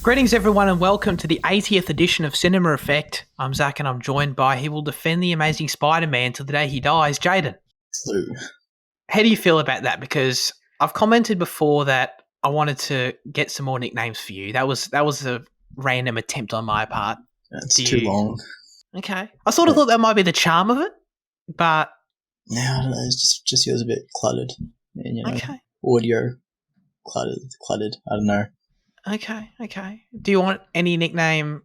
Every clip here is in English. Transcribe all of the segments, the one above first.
Greetings, everyone, and welcome to the 80th edition of Cinema Effect. I'm Zach, and I'm joined by He Will Defend the Amazing Spider-Man till the day he dies, Jaden. Hello. How do you feel about that? Because I've commented before that I wanted to get some more nicknames for you. That was a random attempt on my part. It's too long. Okay. I sort of thought that might be the charm of it, but... Yeah, I don't know. It just feels a bit cluttered. And, okay. Audio cluttered. I don't know. Okay. Do you want any nickname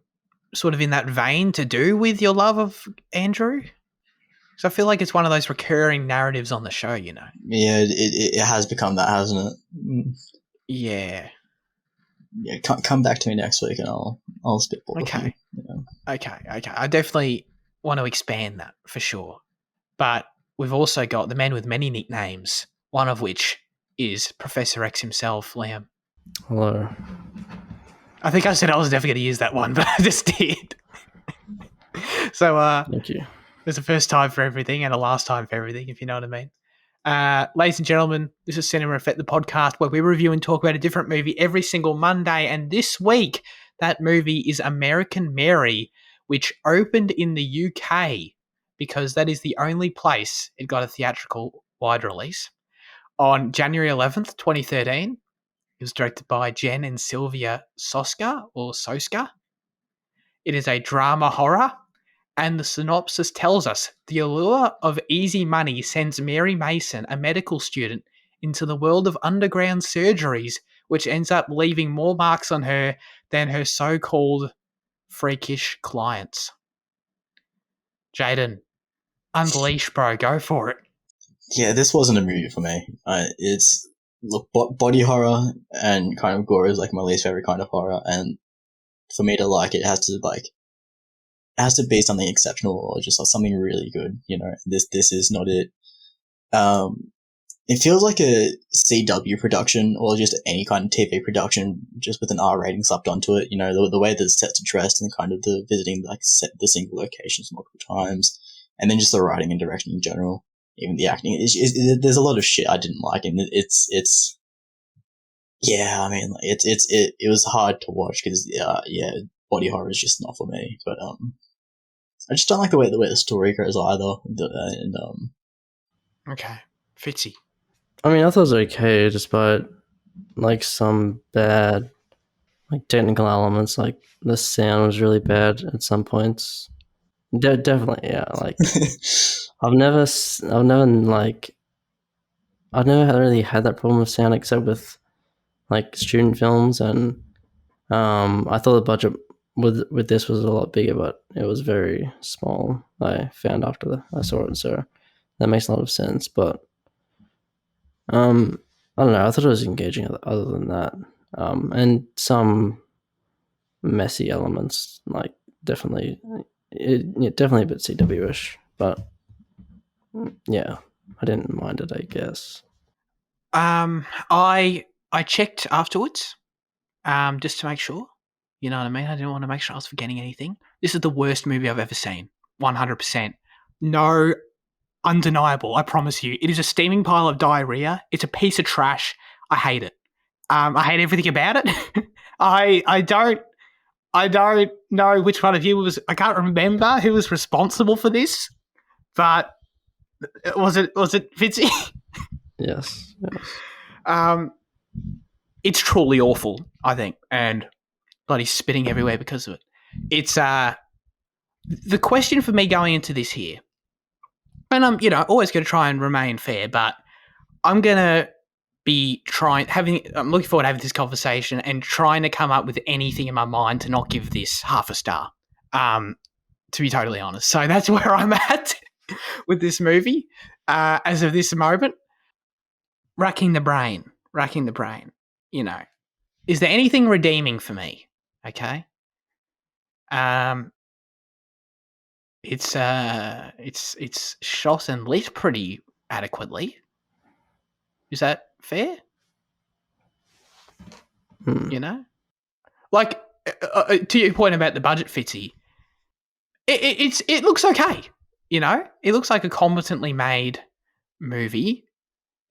sort of in that vein to do with your love of Andrew? Because I feel like it's one of those recurring narratives on the show, you know. Yeah, it has become that, hasn't it? Yeah. Yeah, come back to me next week and I'll spitball. Okay. You know? Okay. I definitely want to expand that for sure. But we've also got the man with many nicknames, one of which is Professor X himself, Liam. Hello. I think I said I was definitely going to use that one, but I just did. So, Thank you. there's a first time for everything and a last time for everything, if you know what I mean. Ladies and gentlemen, this is Cinema Effect, the podcast where we review and talk about a different movie every single Monday. And this week, that movie is American Mary, which opened in the UK because that is the only place it got a theatrical wide release on January 11th, 2013. It was directed by Jen and Sylvia Soska. It is a drama horror, and the synopsis tells us the allure of easy money sends Mary Mason, a medical student, into the world of underground surgeries, which ends up leaving more marks on her than her so-called freakish clients. Jaden, unleash, bro. Go for it. Yeah, this wasn't a movie for me. Body horror and kind of gore is like my least favorite kind of horror, and for me to like it, it has to be something exceptional or just like something really good. You know, this is not it. It feels like a CW production or just any kind of TV production, just with an R rating slapped onto it. You know, the way the sets are dressed and kind of the visiting the single locations multiple times, and then just the writing and direction in general. Even the acting, there's a lot of shit I didn't like, and it's yeah. I mean, it was hard to watch because body horror is just not for me. But I just don't like the way the story goes either. Okay, Fitzy. I mean, I thought it was okay, despite like some bad, like technical elements. Like the sound was really bad at some points. Definitely, yeah. Like I've never really had that problem with sound except with like student films, and I thought the budget with this was a lot bigger, but it was very small. I found after I saw it, so that makes a lot of sense. But I don't know. I thought it was engaging. Other than that, and some messy elements, like definitely a bit CW-ish, but yeah, I didn't mind it, I guess. I checked afterwards, just to make sure. You know what I mean? I didn't want to make sure I was forgetting anything. This is the worst movie I've ever seen. 100%. No, undeniable. I promise you. It is a steaming pile of diarrhea. It's a piece of trash. I hate it. I hate everything about it. I don't know which one of you was. I can't remember who was responsible for this, but was it Fitzy? Yes. It's truly awful, I think, and bloody spitting everywhere because of it. It's the question for me going into this here, and I'm always going to try and remain fair, but I'm going to be I'm looking forward to having this conversation and trying to come up with anything in my mind to not give this half a star, to be totally honest. So that's where I'm at with this movie as of this moment. Racking the brain. Is there anything redeeming for me? Okay. It's shot and lit pretty adequately. Is that fair? You know, like to your point about the budget, Fitzy. It looks okay. You know, it looks like a competently made movie.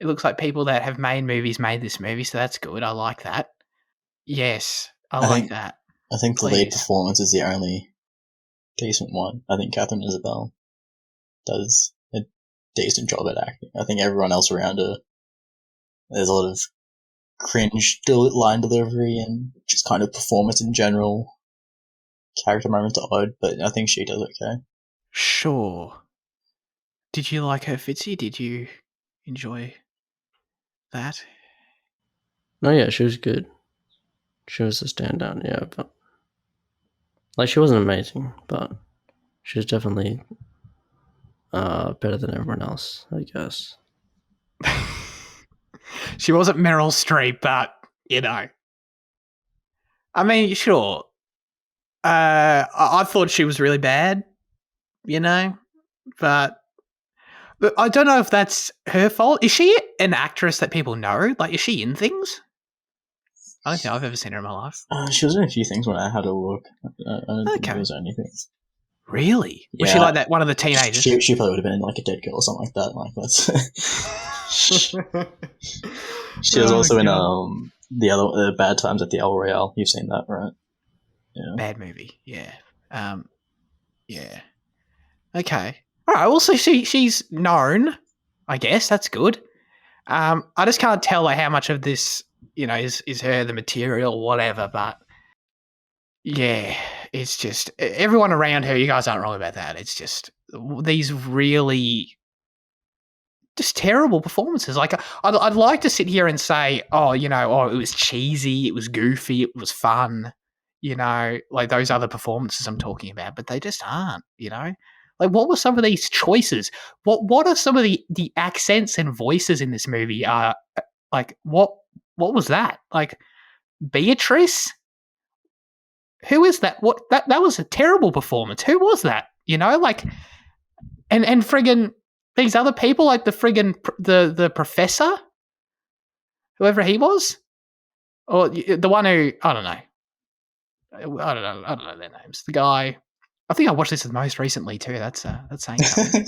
It looks like people that have made movies made this movie, so that's good. I like that. Yes, I I like think that. I think the lead Please. performance is the only decent one. I think Catherine Isabel does a decent job at acting. I think everyone else around her, there's a lot of cringe line delivery and just kind of performance in general. Character moments are odd, but I think she does okay. Sure. Did you like her, Fitzy? Did you enjoy that? No, yeah, she was good. She was a standout, yeah, but like she wasn't amazing, but she was definitely better than everyone else, I guess. She wasn't Meryl Streep, but, you know. I mean, sure. I thought she was really bad, you know, but I don't know if that's her fault. Is she an actress that people know? Like, is she in things? I don't think I've ever seen her in my life. She was in a few things when I had a look. I don't think there was anything. Really? Was she Yeah. like that? One of the teenagers? She probably would have been in like a Dead Girl or something like that. Like that's. She was also in the Bad Times at the El Royale. You've seen that, right? Yeah. Bad movie. Yeah. Yeah. Okay. All right. Well, so she's known. I guess that's good. I just can't tell like how much of this, you know, is her the material, whatever. But yeah, it's just everyone around her. You guys aren't wrong about that. It's just these really just terrible performances. Like I'd like to sit here and say, oh, you know, oh, it was cheesy, it was goofy, it was fun, you know, like those other performances I'm talking about, but they just aren't, you know. Like, what were some of these choices? What are some of the accents and voices in this movie? Like what was that? Like Beatrice? Who is that? What that was a terrible performance. Who was that? You know, like and friggin' these other people, like the friggin' the professor, whoever he was, or the one who I don't know their names. The guy, I think I watched this the most recently too. That's saying something.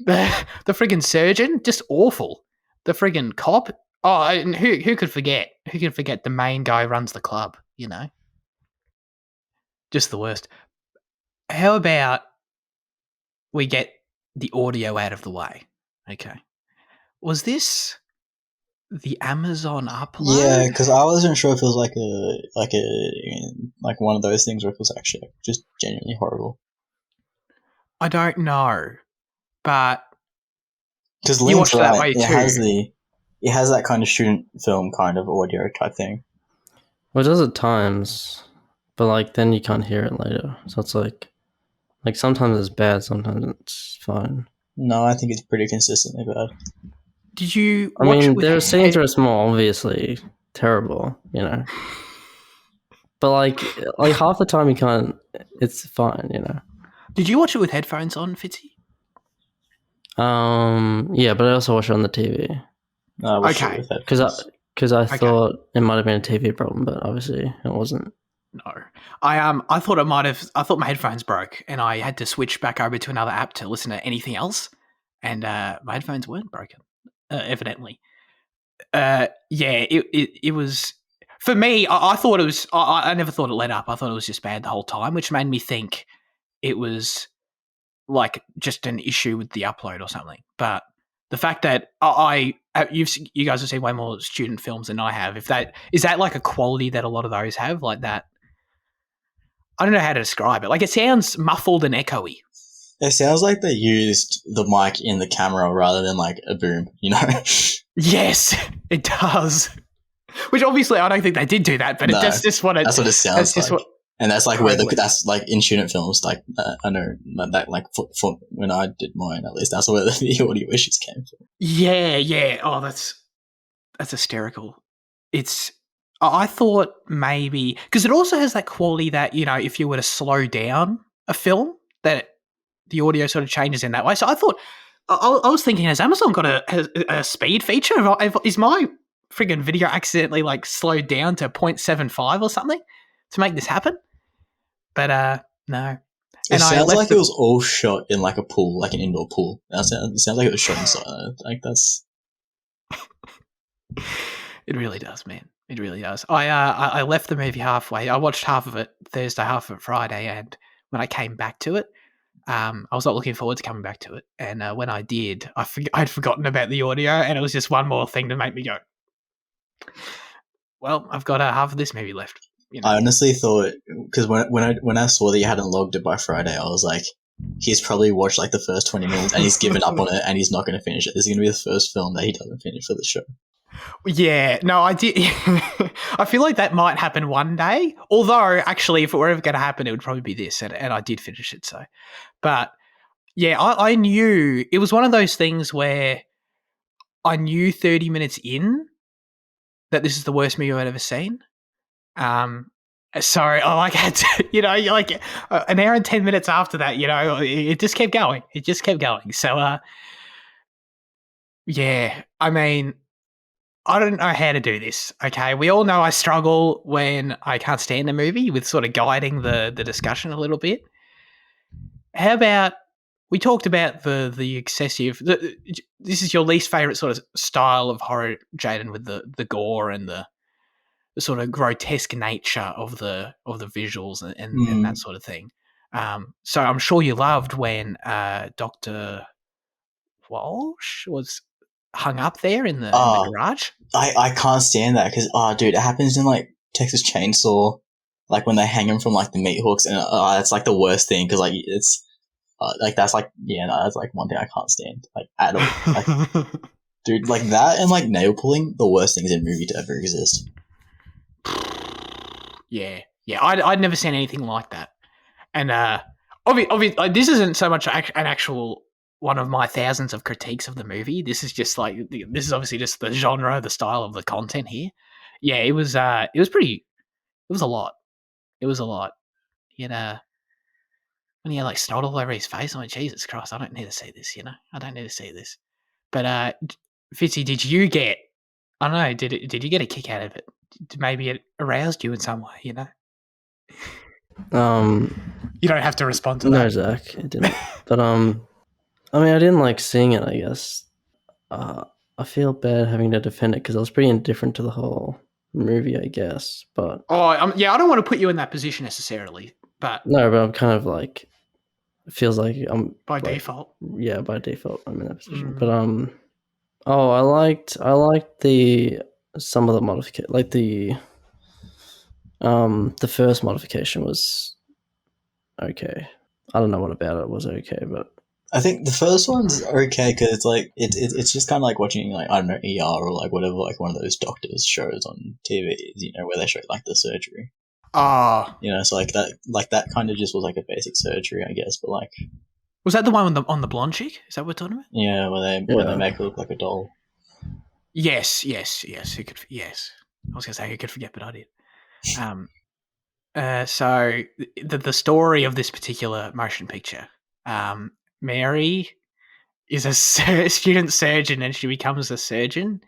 the friggin' surgeon, just awful. The friggin' cop. Oh, and who could forget? Who could forget the main guy who runs the club? You know, just the worst. How about we get the audio out of the way? Okay, was this the Amazon upload? Yeah, because I wasn't sure if it was like one of those things, or if it was actually just genuinely horrible. I don't know, but because you watched that way too. It has that kind of student film kind of audio type thing. Well, it does at times, but like then you can't hear it later. So it's like sometimes it's bad, sometimes it's fine. No, I think it's pretty consistently bad. Did you? I mean, their scenes are small, obviously terrible, you know. But like half the time you can't. It's fine, you know. Did you watch it with headphones on, Fitzy? Yeah, but I also watched it on the TV. Okay. Because I thought it might have been a TV problem, but obviously it wasn't. No, I thought I thought my headphones broke, and I had to switch back over to another app to listen to anything else, and my headphones weren't broken, evidently. Yeah, it was for me. I thought it was. I never thought it let up. I thought it was just bad the whole time, which made me think it was like just an issue with the upload or something. But the fact that you guys have seen way more student films than I have. If that is that like a quality that a lot of those have, like that. I don't know how to describe it. Like it sounds muffled and echoey. It sounds like they used the mic in the camera rather than like a boom, you know? Yes, it does. Which obviously I don't think they did do that, but that's just what that's what it sounds like. And that's like that's like in student films. Like I know that like for when I did mine, at least that's where the audio issues came from. Yeah. Oh, that's hysterical. I thought maybe because it also has that quality that, you know, if you were to slow down a film, that the audio sort of changes in that way. So I thought I was thinking, has Amazon got a speed feature? Is my friggin' video accidentally like slowed down to 0.75 or something to make this happen? But no. It sounds like it was all shot in like a pool, like an indoor pool. It sounds like it was shot inside. Like that's. It really does, man. It really does. I left the movie halfway. I watched half of it Thursday, half of it Friday, and when I came back to it, I was not looking forward to coming back to it. And when I did, I'd forgotten about the audio, and it was just one more thing to make me go, well, I've got half of this movie left. You know? I honestly thought, because when I saw that you hadn't logged it by Friday, I was like, he's probably watched like the first 20 minutes and he's given up on it and he's not going to finish it. This is going to be the first film that he doesn't finish for the show. Yeah, no, I did. I feel like that might happen one day. Although, actually, if it were ever going to happen, it would probably be this, and I did finish it. So, but yeah, I knew it was one of those things where I knew 30 minutes in that this is the worst movie I've ever seen. Sorry, I like had to, you're like an hour and 10 minutes after that, it just kept going. It just kept going. So, yeah, I mean, I don't know how to do this, okay? We all know I struggle when I can't stand a movie with sort of guiding the discussion a little bit. How about we talked about the excessive... this is your least favourite sort of style of horror, Jaden, with the gore and the sort of grotesque nature of the visuals and that sort of thing. So I'm sure you loved when Dr. Walsh was hung up there in the garage. I can't stand that because, dude, it happens in like Texas Chainsaw, like when they hang him from like the meat hooks, and that's like the worst thing because like it's like that's like that's like one thing I can't stand like at all. Like, dude, like that and like nail pulling, the worst things in a movie to ever exist. Yeah, I'd never seen anything like that, and obviously like, this isn't so much an actual one of my thousands of critiques of the movie. This is just like this is obviously just the genre, the style of the content here. Yeah, it was a lot. It was a lot. When he had like snot all over his face, I'm like, Jesus Christ, I don't need to see this. I don't need to see this. But Fitzy, did you get? I don't know. Did you get a kick out of it? Maybe it aroused you in some way. You don't have to respond to that. No, Zach, it didn't. But I mean, I didn't like seeing it, I guess. I feel bad having to defend it because I was pretty indifferent to the whole movie, I guess. But I don't want to put you in that position necessarily, but no, but I'm kind of like, it feels like I'm by default. Yeah, by default, I'm in that position. But I liked some of the modification, like the first modification was okay. I don't know what about it was okay, but I think the first one's okay because it's like it's just kind of like watching like I don't know ER or like whatever like one of those doctors shows on TV, where they show like the surgery. So like that kind of just was like a basic surgery, I guess. But like, was that the one on the blonde chick? Is that what we're talking about? Yeah, where they make her look like a doll. Yes. Who could? Yes, I was gonna say who could forget, but I did. So the story of this particular motion picture, Mary is a student surgeon, and she becomes a surgeon,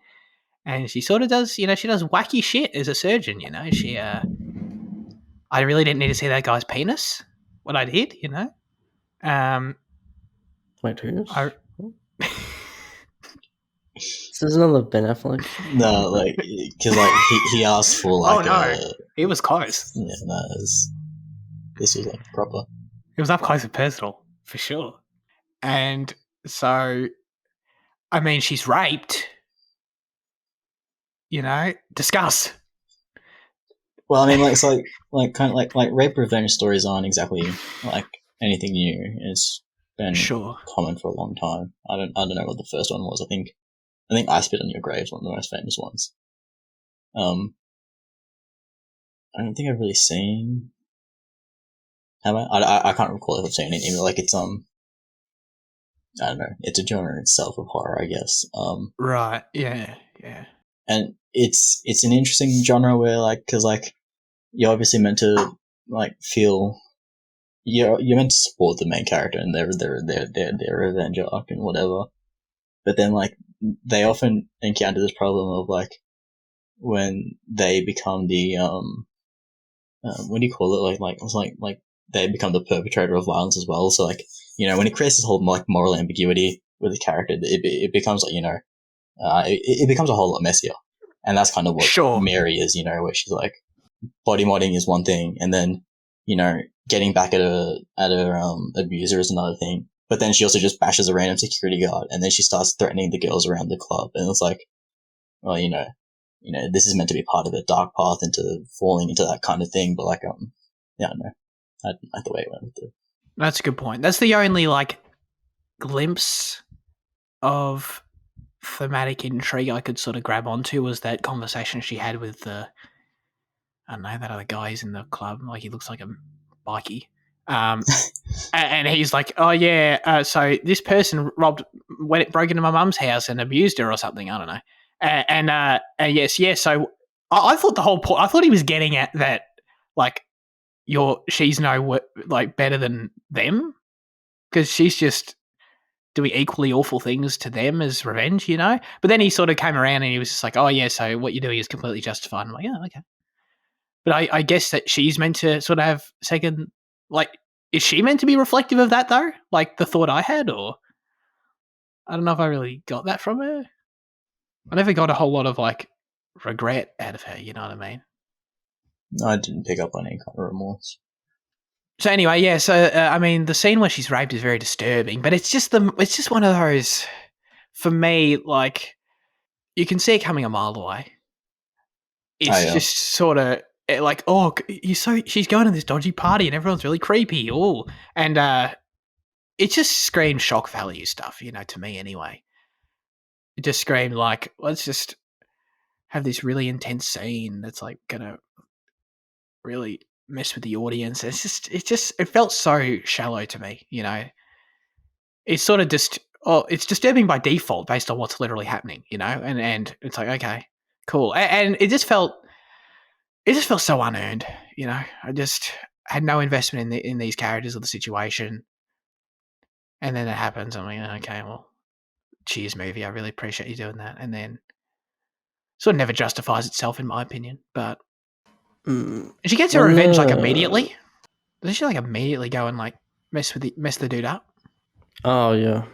and she sort of does, she does wacky shit as a surgeon. She, I really didn't need to see that guy's penis. What I did, Wait, who? This is another Ben Affleck. No, like because like he asked for like. Oh no, he was close. Yeah, no, this was like proper. It was up close and personal for sure. And so, I mean, she's raped. Discuss. Well, I mean, like, so like kind of like rape revenge stories aren't exactly like anything new. It's been common for a long time. I don't know what the first one was. I think I Spit on Your Grave is one of the most famous ones. I don't think I've really seen. Have I? I can't recall if I've seen it. Like it's I don't know. It's a genre in itself of horror, I guess. Right. Yeah. And it's an interesting genre where like because like you're obviously meant to like feel you're meant to support the main character and their revenge arc and whatever, but then like they often encounter this problem of like when they become the what do you call it like they become the perpetrator of violence as well. So like when it creates this whole like moral ambiguity with the character, it becomes like it becomes a whole lot messier. And that's kind of what Sure. Mary is, you know, where she's like, body modding is one thing, and then, you know, getting back at her abuser is another thing. But then she also just bashes a random security guard, and then she starts threatening the girls around the club, and it's like, well, you know, this is meant to be part of the dark path into falling into that kind of thing, but like, yeah, I don't know. I didn't like the way it went with it. That's a good point. That's the only like glimpse of thematic intrigue I could sort of grab onto was that conversation she had with I don't know, that other guy who's in the club. Like, he looks like a bikie. And he's like, oh, yeah, so this person broke into my mum's house and abused her or something. I don't know. Yes. So I thought the whole point, I thought he was getting at that, like, she's like better than them because she's just doing equally awful things to them as revenge, you know? But then he sort of came around and he was just like, oh, yeah, so what you're doing is completely justified. I'm like, yeah, okay. But I guess that she's meant to sort of have second, like, is she meant to be reflective of that, though? Like the thought I had, or I don't know if I really got that from her. I never got a whole lot of, like, regret out of her, you know what I mean? No, I didn't pick up on any kind of remorse. So anyway, yeah. So I mean, the scene where she's raped is very disturbing, but it's just one of those, for me, like, you can see it coming a mile away. It's just sort of like, oh, she's going to this dodgy party and everyone's really creepy. Oh, and it just screamed shock value stuff, you know, to me anyway. It just screamed like, let's just have this really intense scene that's like gonna really mess with the audience. It felt so shallow to me, you know. It's sort of just, it's disturbing by default based on what's literally happening, you know, and it's like, okay, cool, and it just felt so unearned, you know. I just had no investment in these characters or the situation, and then it happens. I'm like, okay, well, cheers, movie. I really appreciate you doing that, and then sort of never justifies itself, in my opinion. But she gets her revenge like immediately. Doesn't she like immediately go and like mess the dude up? Oh yeah.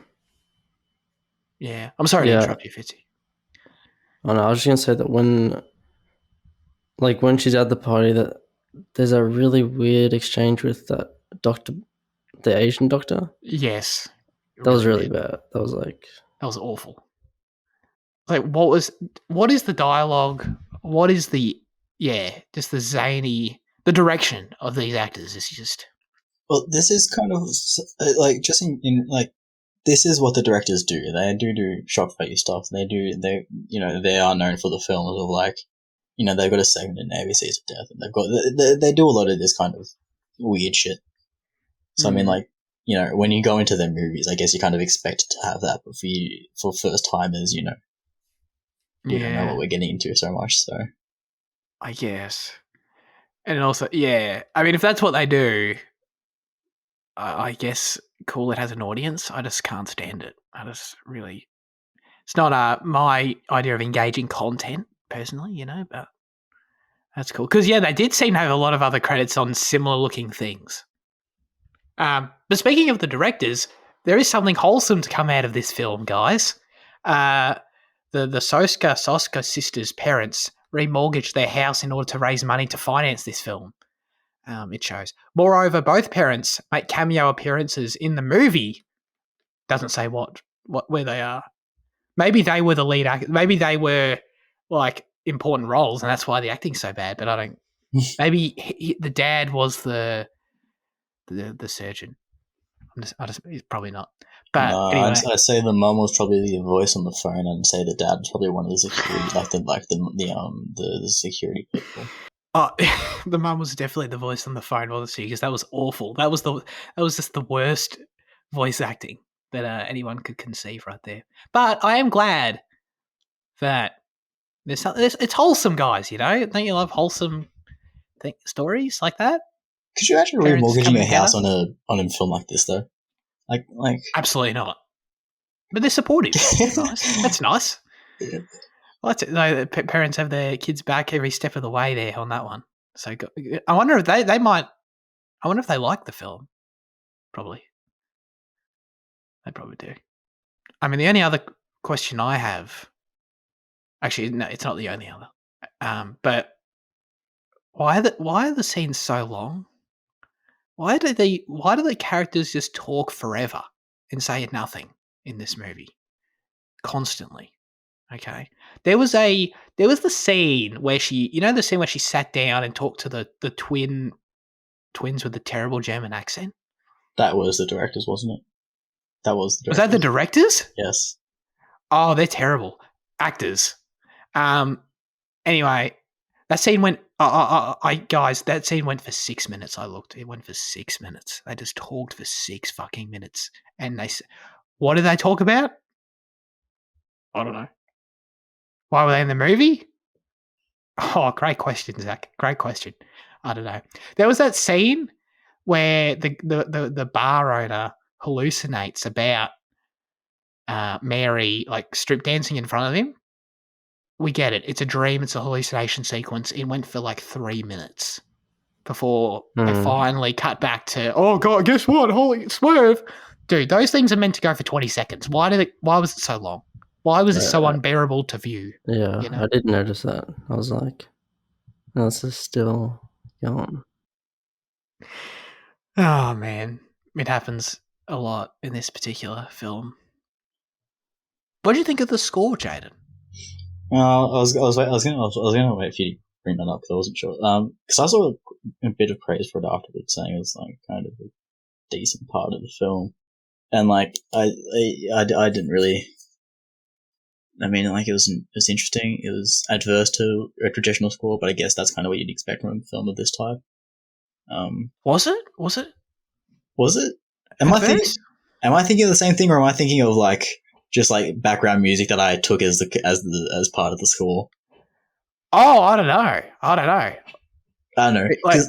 Yeah. I'm sorry to interrupt you, Fitzy. Oh no, I was just gonna say that when she's at the party, that there's a really weird exchange with that doctor, the Asian doctor. Yes. That was really bad. That was awful. Like, what is the dialogue? What is just the zany, the direction of these actors is just. Well, this is kind of like just in like, this is what the directors do. They do shock value stuff. They are known for the films of, like, you know, they've got a segment in ABC's of Death, and they do a lot of this kind of weird shit. So I mean, like, you know, when you go into their movies, I guess you kind of expect to have that, but for first timers, you know, we don't know what we're getting into so much. So I guess, and also, yeah, I mean, if that's what they do, I guess cool. It has an audience. I just can't stand it. It's not my idea of engaging content personally, you know, but that's cool. Because, yeah, they did seem to have a lot of other credits on similar looking things. But speaking of the directors, there is something wholesome to come out of this film, guys. The Soska sisters' parents remortgaged their house in order to raise money to finance this film. It shows. Moreover, both parents make cameo appearances in the movie. Doesn't say where they are. Maybe they were the lead actor. Maybe they were, like, important roles, and that's why the acting's so bad. But I don't. Maybe the dad was the surgeon. He's probably not. But no, anyway, I'd say the mum was probably the voice on the phone, and say the dad was probably one of the security, the security people. Oh, the mum was definitely the voice on the phone, wasn't she? Because that was awful. That was just the worst voice acting that anyone could conceive right there. But I am glad that it's wholesome, guys. You know, don't you love wholesome stories like that? Could you imagine remortgaging a house on a film like this, though? Like absolutely not. But they're supportive. That's nice. That's nice. Yeah. Well, parents have their kids back every step of the way there on that one. So I wonder if they might. I wonder if they like the film. Probably. They probably do. I mean, the only other question I have Actually, no, it's not the only other. But why are the scenes so long? Why do the characters just talk forever and say nothing in this movie constantly? Okay, there was the scene where the scene where she sat down and talked to the twins with the terrible German accent. That was the directors, wasn't it? That was the Was that the directors. directors? Yes. Oh, they're terrible actors. Anyway, that scene went. Guys, that scene went for 6 minutes. I looked. It went for 6 minutes. They just talked for 6 fucking minutes, and what did they talk about? I don't know. Why were they in the movie? Oh, great question, Zach. Great question. I don't know. There was that scene where the bar owner hallucinates about Mary like strip dancing in front of him. We get it. It's a dream. It's a hallucination sequence. It went for like 3 minutes before they finally cut back to, oh god, guess what? Holy swerve, dude! Those things are meant to go for 20 seconds. Why was it so long? Why was it so unbearable to view? Yeah, I did notice that. I was like, no, this is still going. Oh man, it happens a lot in this particular film. What do you think of the score, Jaden? I was gonna wait for you to bring that up because I wasn't sure. Because I saw a bit of praise for it afterwards, saying it was like kind of a decent part of the film, and like I didn't really. I mean, like it was interesting. It was adverse to a traditional score, but I guess that's kind of what you'd expect from a film of this type. Was it? Was it? Was it? Am I thinking of the same thing, or am I thinking of like just like background music that I took as part of the score? Oh, I don't know. I don't know. Like,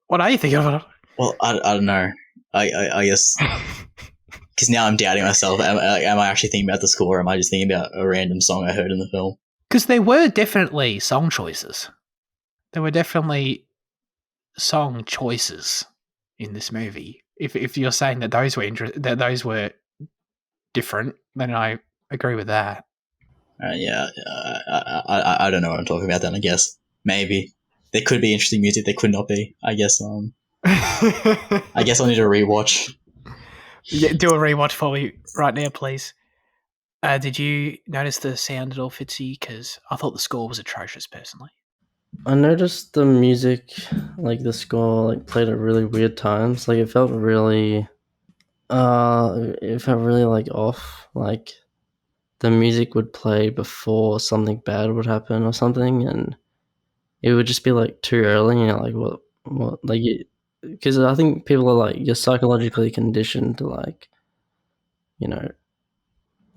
what are you thinking of it? Well, I don't know. I guess because now I'm doubting myself. Am I actually thinking about the score, or am I just thinking about a random song I heard in the film? Because there were definitely song choices. There were definitely song choices in this movie. If you're saying that those were different, then I agree with that. Yeah, I don't know what I'm talking about then. I guess maybe there could be interesting music. There could not be. I guess. I guess I'll need a rewatch. Yeah, do a rewatch for me right now, please. Did you notice the sound at all, Fitzy? Because I thought the score was atrocious, personally. I noticed the music, like the score, like played at really weird times. Like it felt really like off. Like the music would play before something bad would happen or something, and it would just be like too early. You know, like what, like because I think people are like you're psychologically conditioned to like, you know,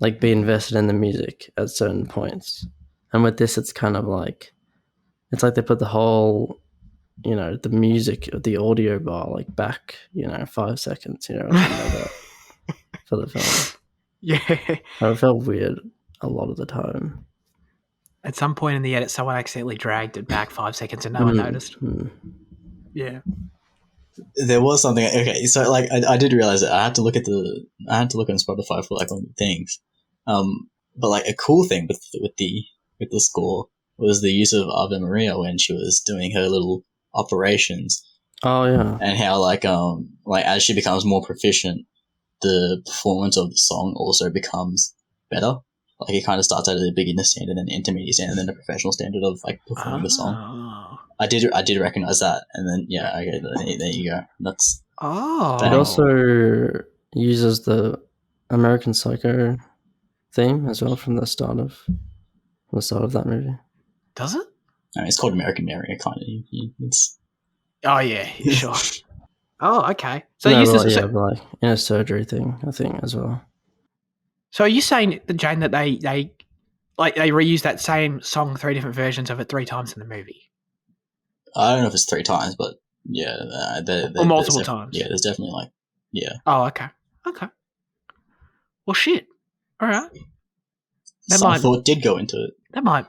like be invested in the music at certain points, and with this, it's kind of like it's like they put the whole, you know, the music of the audio bar like back, 5 seconds, or something like that for the film. Yeah. It felt weird a lot of the time. At some point in the edit, someone accidentally dragged it back 5 seconds and no one noticed. Yeah. There was something. Okay, so like I did realize that I had to look on Spotify for like one of the things. But like a cool thing with the score was the use of Ave Maria when she was doing her little operations. Oh yeah. And how like as she becomes more proficient, the performance of the song also becomes better. Like it kind of starts out at a beginner standard, then intermediate standard, and then a professional standard of like performing the song. I did recognize that, and then yeah, okay, there you go. That's It also uses the American Psycho theme as well from the start of that movie. Does it? I mean, it's called American Mary, kind of. It's. Oh yeah, sure. Oh, okay. So like in a surgery thing, I think as well. So are you saying, Jane, that they reuse that same song, 3 different versions of it 3 times in the movie? I don't know if it's 3 times, but yeah, or multiple times. Yeah, there's definitely like Oh, okay. Well, shit. All right. Some thought did go into it. That might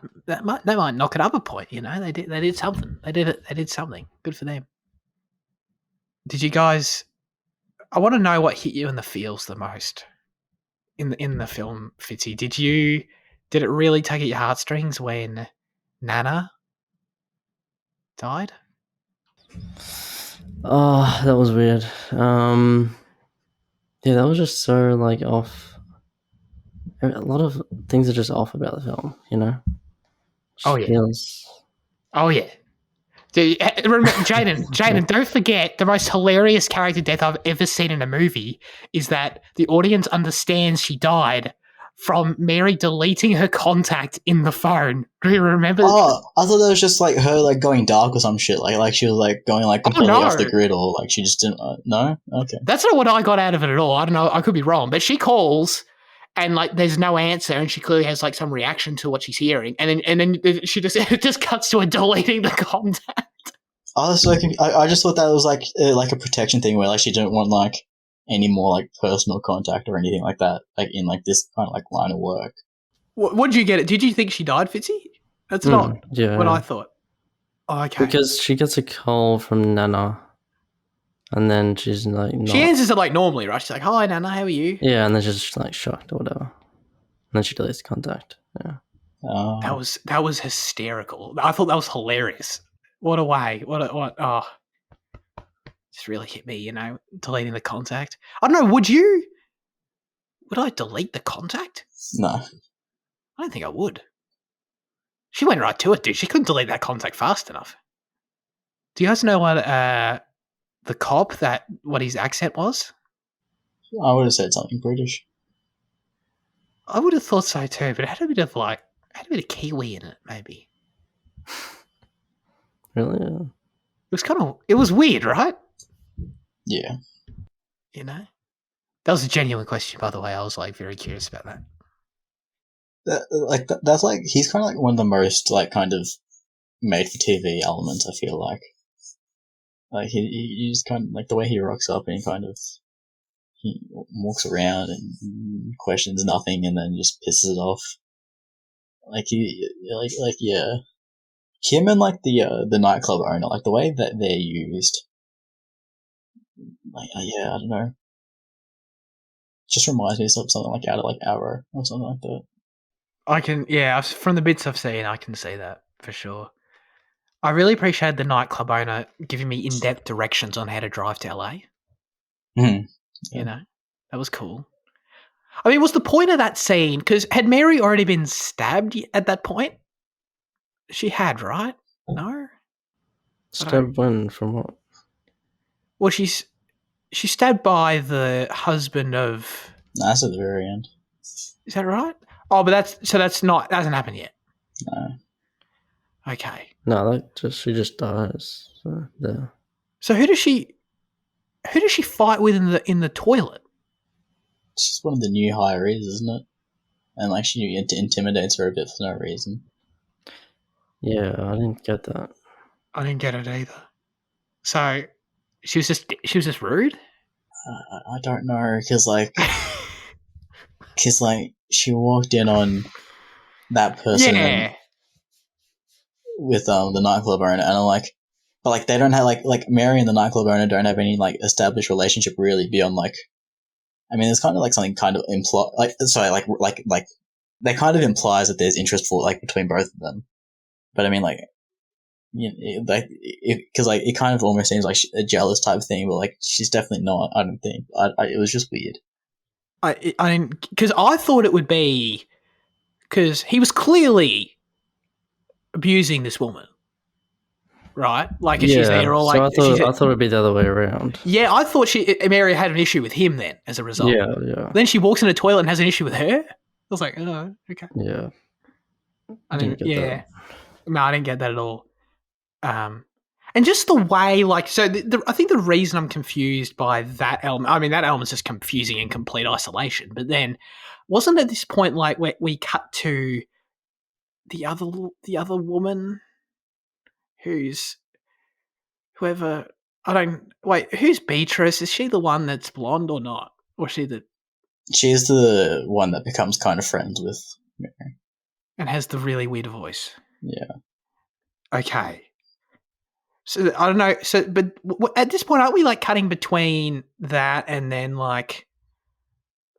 knock it up a point. You know, they did something. They did something. Good for them. Did you guys? I want to know what hit you in the feels the most in the film, Fitzy. Did you Did it really tug at your heartstrings when Nana died? Oh, that was weird. Yeah, that was just so like off. A lot of things are just off about the film, you know. Oh, Just yeah. feels. Oh, yeah. Remember, Jaden, don't forget the most hilarious character death I've ever seen in a movie is that the audience understands she died from Mary deleting her contact in the phone. Do you remember? Oh, I thought that was just like her like going dark or some shit. Like she was like going like completely off the no. grid, or like she just didn't. No, okay. That's not what I got out of it at all. I don't know. I could be wrong, but she calls and like there's no answer, and she clearly has like some reaction to what she's hearing, and then she just it just cuts to her deleting the contact. I was so I just thought that was like a protection thing where like she didn't want like any more like personal contact or anything like that, like in like this kind of like line of work. What did you get? Did you think she died, Fitzy? That's not what I thought. Oh, okay. Because she gets a call from Nana, and then she's like, not. She answers it like normally, right? She's like, "Hi, Nana, how are you?" Yeah, and then she's just like shocked or whatever. And then she deletes contact. Yeah. That was hysterical. I thought that was hilarious. What a way. What oh. Just really hit me, you know, deleting the contact. I don't know, would I delete the contact? No. I don't think I would. She went right to it, dude. She couldn't delete that contact fast enough. Do you guys know what the cop what his accent was? I would have said something British. I would have thought so too, but it had a bit of Kiwi in it, maybe. Really? Yeah. It was weird, right? Yeah. You know? That was a genuine question, by the way. I was like very curious about that. That's like he's kind of like one of the most like kind of made for TV elements. I feel like he just kind of like the way he rocks up and he walks around and questions nothing and then just pisses it off. Like yeah, him and like the nightclub owner, like the way that they're used. Like yeah, I don't know. Just reminds me of something like out of like Arrow or something like that. From the bits I've seen, I can see that for sure. I really appreciated the nightclub owner giving me in-depth directions on how to drive to LA. Yeah. You know, that was cool. I mean, was the point of that scene, because had Mary already been stabbed at that point? She had, right? No? Stabbed when? From what? Well, she's stabbed by the husband of... No, that's at the very end. Is that right? Oh, but that hasn't happened yet. No. Okay. No, she just dies. So who does she fight with in the toilet? It's just one of the new hirees, isn't it? And like she intimidates her a bit for no reason. Yeah, I didn't get that. I didn't get it either. So she was just rude. I don't know, because she walked in on that person with the nightclub owner, and I'm like, but like they don't have like Mary and the nightclub owner don't have any like established relationship really beyond like, I mean, there's kind of like something kind of that kind of implies that there's interest for like between both of them, but I mean like, you know, like because like it kind of almost seems like a jealous type of thing, but like she's definitely not. I don't think. It was just weird. I didn't, because I thought it would be because he was clearly abusing this woman, right? Like, she's there, or like, so I thought it'd be the other way around. Yeah, I thought Mary had an issue with him then, as a result. Yeah. Then she walks in the toilet and has an issue with her. I was like, oh, okay. Yeah. I didn't get that. No, I didn't get that at all. And just the way, like, so I think the reason I'm confused by that element, I mean, that element's just confusing in complete isolation. But then, wasn't at this point like we cut to the other woman, who's whoever? Who's Beatrice? Is she the one that's blonde or not? Or is she She's the one that becomes kind of friends with Mary and has the really weird voice? Yeah. Okay. So I don't know. So, but at this point, aren't we like cutting between that and then like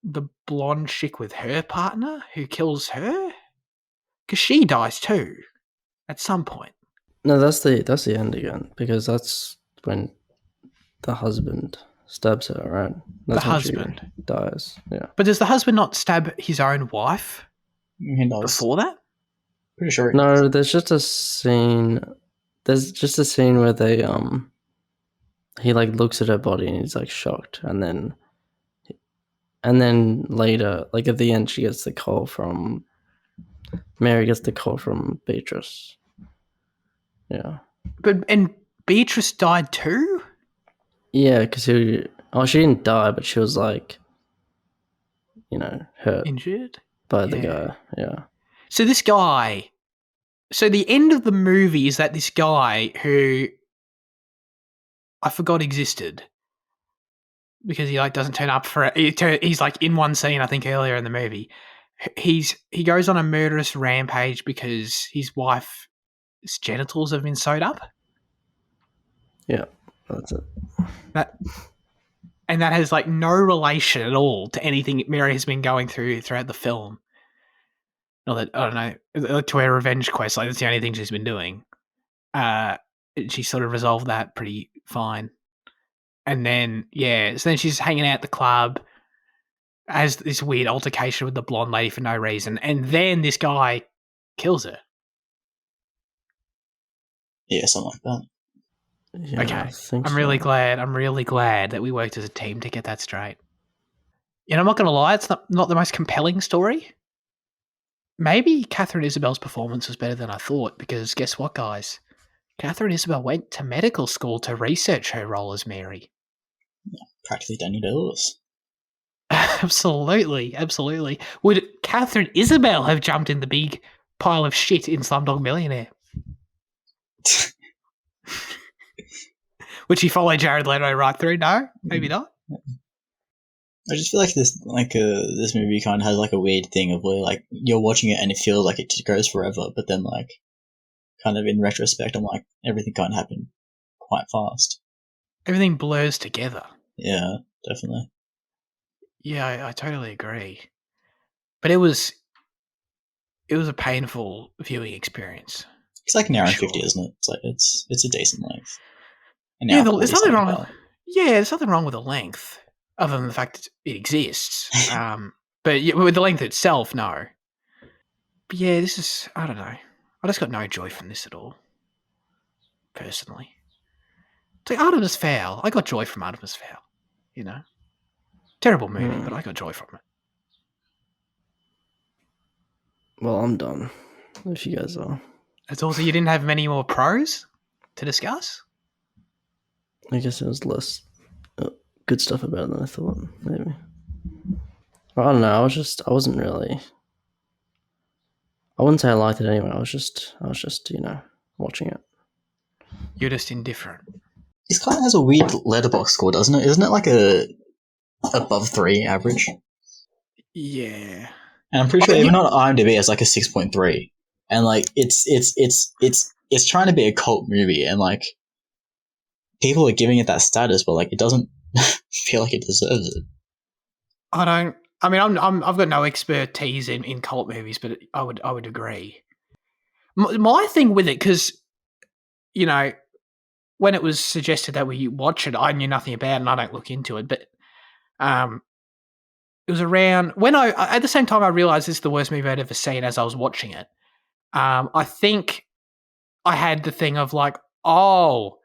the blonde chick with her partner who kills her? Because she dies too at some point. No, that's the end again, because that's when the husband stabs her, right? That's The when husband. she dies. Yeah. But does the husband not stab his own wife He does. before that? Pretty sure. He No, does. there's just a scene. There's just a scene where they he like looks at her body and he's like shocked, and then later, like at the end, she gets the call from Mary gets the call from Beatrice. Yeah. And Beatrice died too? Yeah, because she didn't die, but she was like, hurt Injured? by the guy. Yeah. So this guy... So the end of the movie is that this guy who I forgot existed because he like doesn't turn up for it. He's like in one scene, I think earlier in the movie. He goes on a murderous rampage because his wife's genitals have been sewed up. Yeah, that's it. And that has like no relation at all to anything Mary has been going through throughout the film. Or that, I don't know, to her revenge quest. Like that's the only thing she's been doing. She sort of resolved that pretty fine. And then, so then she's hanging out at the club, has this weird altercation with the blonde lady for no reason, and then this guy kills her. Yeah, something like that. Yeah, Okay. I'm really glad that we worked as a team to get that straight. I'm not going to lie, it's not the most compelling story. Maybe Catherine Isabel's performance was better than I thought, because guess what, guys? Catherine Isabel went to medical school to research her role as Mary. Practically Daniel Day-Lewis. Absolutely. Would Catherine Isabel have jumped in the big pile of shit in Slumdog Millionaire? Would she follow Jared Leto right through? No, maybe not. I just feel like this movie kind of has like a weird thing of where like you're watching it and it feels like it just goes forever, but then like kind of in retrospect, I'm like everything can't happen quite fast. Everything blurs together. Yeah, definitely. Yeah, I totally agree. But it was a painful viewing experience. It's like an hour and 50, isn't it? It's like it's a decent length. There's nothing wrong. Yeah, there's nothing wrong with the length, other than the fact that it exists. But with the length itself, no. But yeah, this is, I don't know. I just got no joy from this at all, personally. It's like Artemis Fowl. I got joy from Artemis Fowl, Terrible movie, but I got joy from it. Well, I'm done. If you guys are. It's also, you didn't have many more pros to discuss? I guess it was less good stuff about it than I thought, maybe. I don't know, I wasn't really... I wouldn't say I liked it anyway, I was just watching it. You're just indifferent. This kind of has a weird Letterboxd score, doesn't it? Isn't it like a above 3 average? Yeah. And I'm pretty sure even on IMDb it's like a 6.3. And like it's trying to be a cult movie, and like people are giving it that status, but like it doesn't feel like it deserves it. I've got no expertise in cult movies, but I would agree. My thing with it, because when it was suggested that we watch it, I knew nothing about it and I don't look into it, but it was around when at the same time I realized this is the worst movie I'd ever seen as I was watching it. I think I had the thing of like, oh,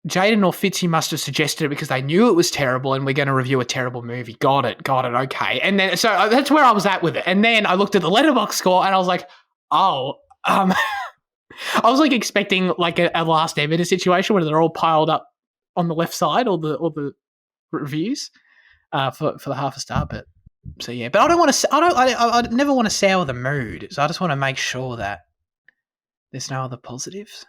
Jaden or Fitzy must have suggested it because they knew it was terrible and we're going to review a terrible movie. Got it, okay. And then, so that's where I was at with it. And then I looked at the Letterboxd score and I was like, oh, I was like expecting like a Last Airbender situation where they're all piled up on the left side, all the reviews for the half a star. But so yeah, but I don't want to. I never want to sour the mood. So I just want to make sure that there's no other positives.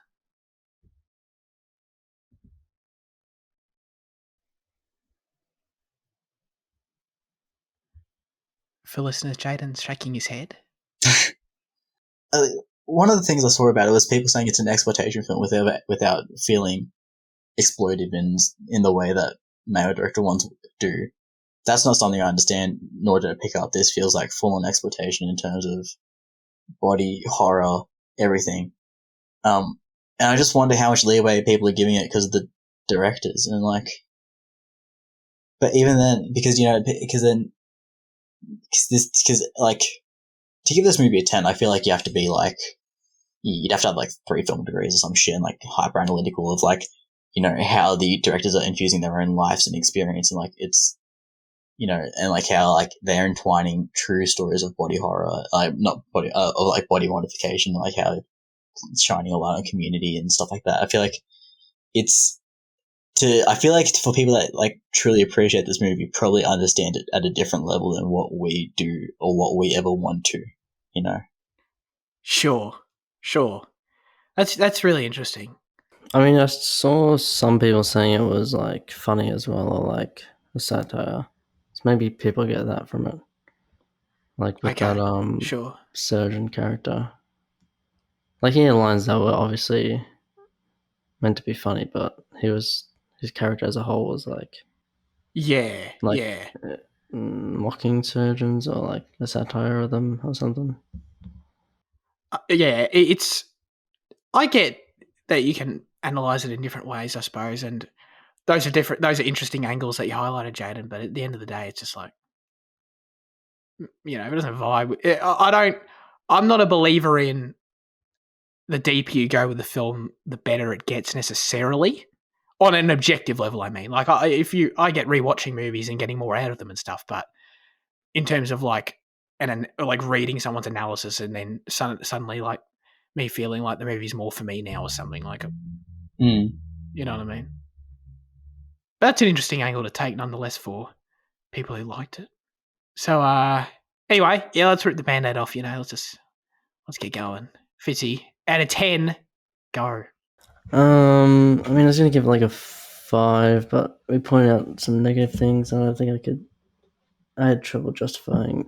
For listeners, Jaden's shaking his head. One of the things I saw about it was people saying it's an exploitation film without feeling exploitive in the way that male director ones do. That's not something I understand, nor did I pick up. This feels like full-on exploitation in terms of body horror, everything. And I just wonder how much leeway people are giving it because of the directors and like. But even then, because like to give this movie a 10, I feel like you have to be like you'd have to have like 3 film degrees or some shit and like hyper analytical of like how the directors are infusing their own lives and experience and like it's and like how like they're entwining true stories of body horror, not body of like body modification, like how it's shining a light on community and stuff like that. I feel like for people that like truly appreciate this movie, probably understand it at a different level than what we do or what we ever want to, Sure. That's really interesting. I mean, I saw some people saying it was like funny as well, or like a satire. So maybe people get that from it, like with that sure. surgeon character. Like he had lines that were obviously meant to be funny, but his character as a whole was like mocking surgeons or like a satire of them or something. I get that you can analyze it in different ways, I suppose, and those are interesting angles that you highlighted, Jaden. But at the end of the day, it's just like, if it doesn't vibe. I'm not a believer in the deeper you go with the film, the better it gets necessarily. On an objective level, I mean, like I get rewatching movies and getting more out of them and stuff, but in terms of like like reading someone's analysis and then suddenly like me feeling like the movie's more for me now or something like, you know what I mean? But that's an interesting angle to take, nonetheless, for people who liked it. So, anyway, yeah, let's rip the Band-Aid off. Let's get going. Fitzy, out of 10, go. I mean, I was gonna give it like a 5, but we pointed out some negative things. I don't think I had trouble justifying,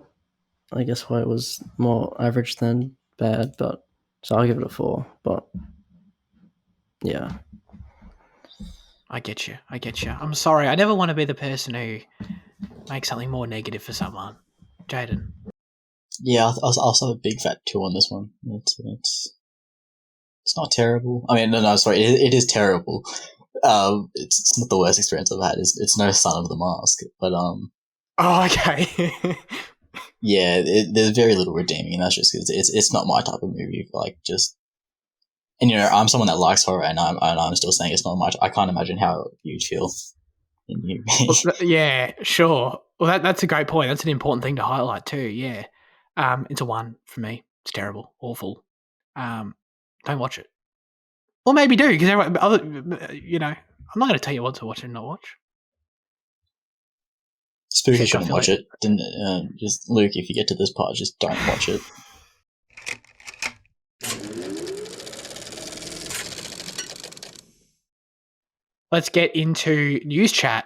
I guess, why it was more average than bad. But so I'll give it a 4. But yeah, I get you. I'm sorry. I never want to be the person who makes something more negative for someone. Jaden. Yeah, I'll also have a big fat 2 on this one. It's not terrible. I mean, no, sorry, it is terrible. It's not the worst experience I've had. It's no Son of the Mask, but Oh, okay. yeah, there's very little redeeming, and that's just because it's not my type of movie. Like and I'm someone that likes horror, and I'm still saying it's not much. I can't imagine how you'd feel. Yeah, sure. Well, that's a great point. That's an important thing to highlight too. Yeah, it's a 1 for me. It's terrible, awful. Don't watch it, or maybe do because I'm not going to tell you what to watch and not watch. Spooky shouldn't watch it. Just Luke, if you get to this part, just don't watch it. Let's get into news chat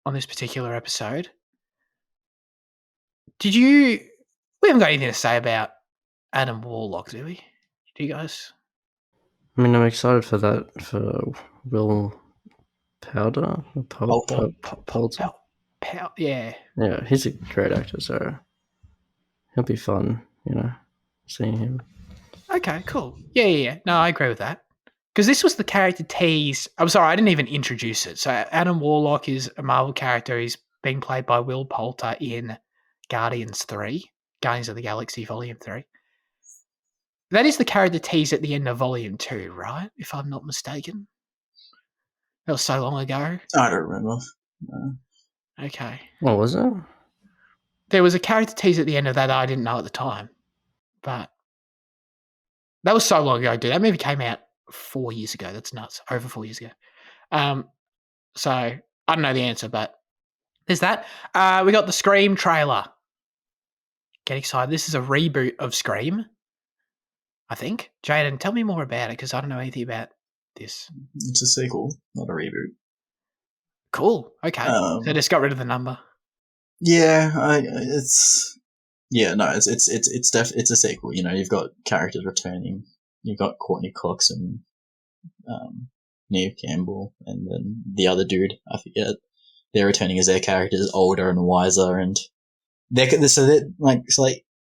on this particular episode. We haven't got anything to say about Adam Warlock, do we? Do you guys? I mean, I'm excited for that, for Will Powder? Poulter? Yeah. Yeah, he's a great actor, so he'll be fun, seeing him. Okay, cool. Yeah. No, I agree with that. Because this was the character tease. I'm sorry, I didn't even introduce it. So Adam Warlock is a Marvel character. He's being played by Will Poulter in Guardians of the Galaxy Volume 3. That is the character tease at the end of Volume 2, right? If I'm not mistaken. That was so long ago. I don't remember. No. Okay. What was it? There was a character tease at the end of that I didn't know at the time. But that was so long ago, dude. That movie came out 4 years ago. That's nuts. Over 4 years ago. So I don't know the answer, but there's that. We got the Scream trailer. Get excited. This is a reboot of Scream, I think. Jaden, tell me more about it because I don't know anything about this. It's a sequel, not a reboot. Cool. Okay. So just got rid of the number. Yeah, it's a sequel. You've got characters returning. You've got Courtney Cox and Neve Campbell, and then the other dude, I forget. They're returning as their characters, older and wiser, and they're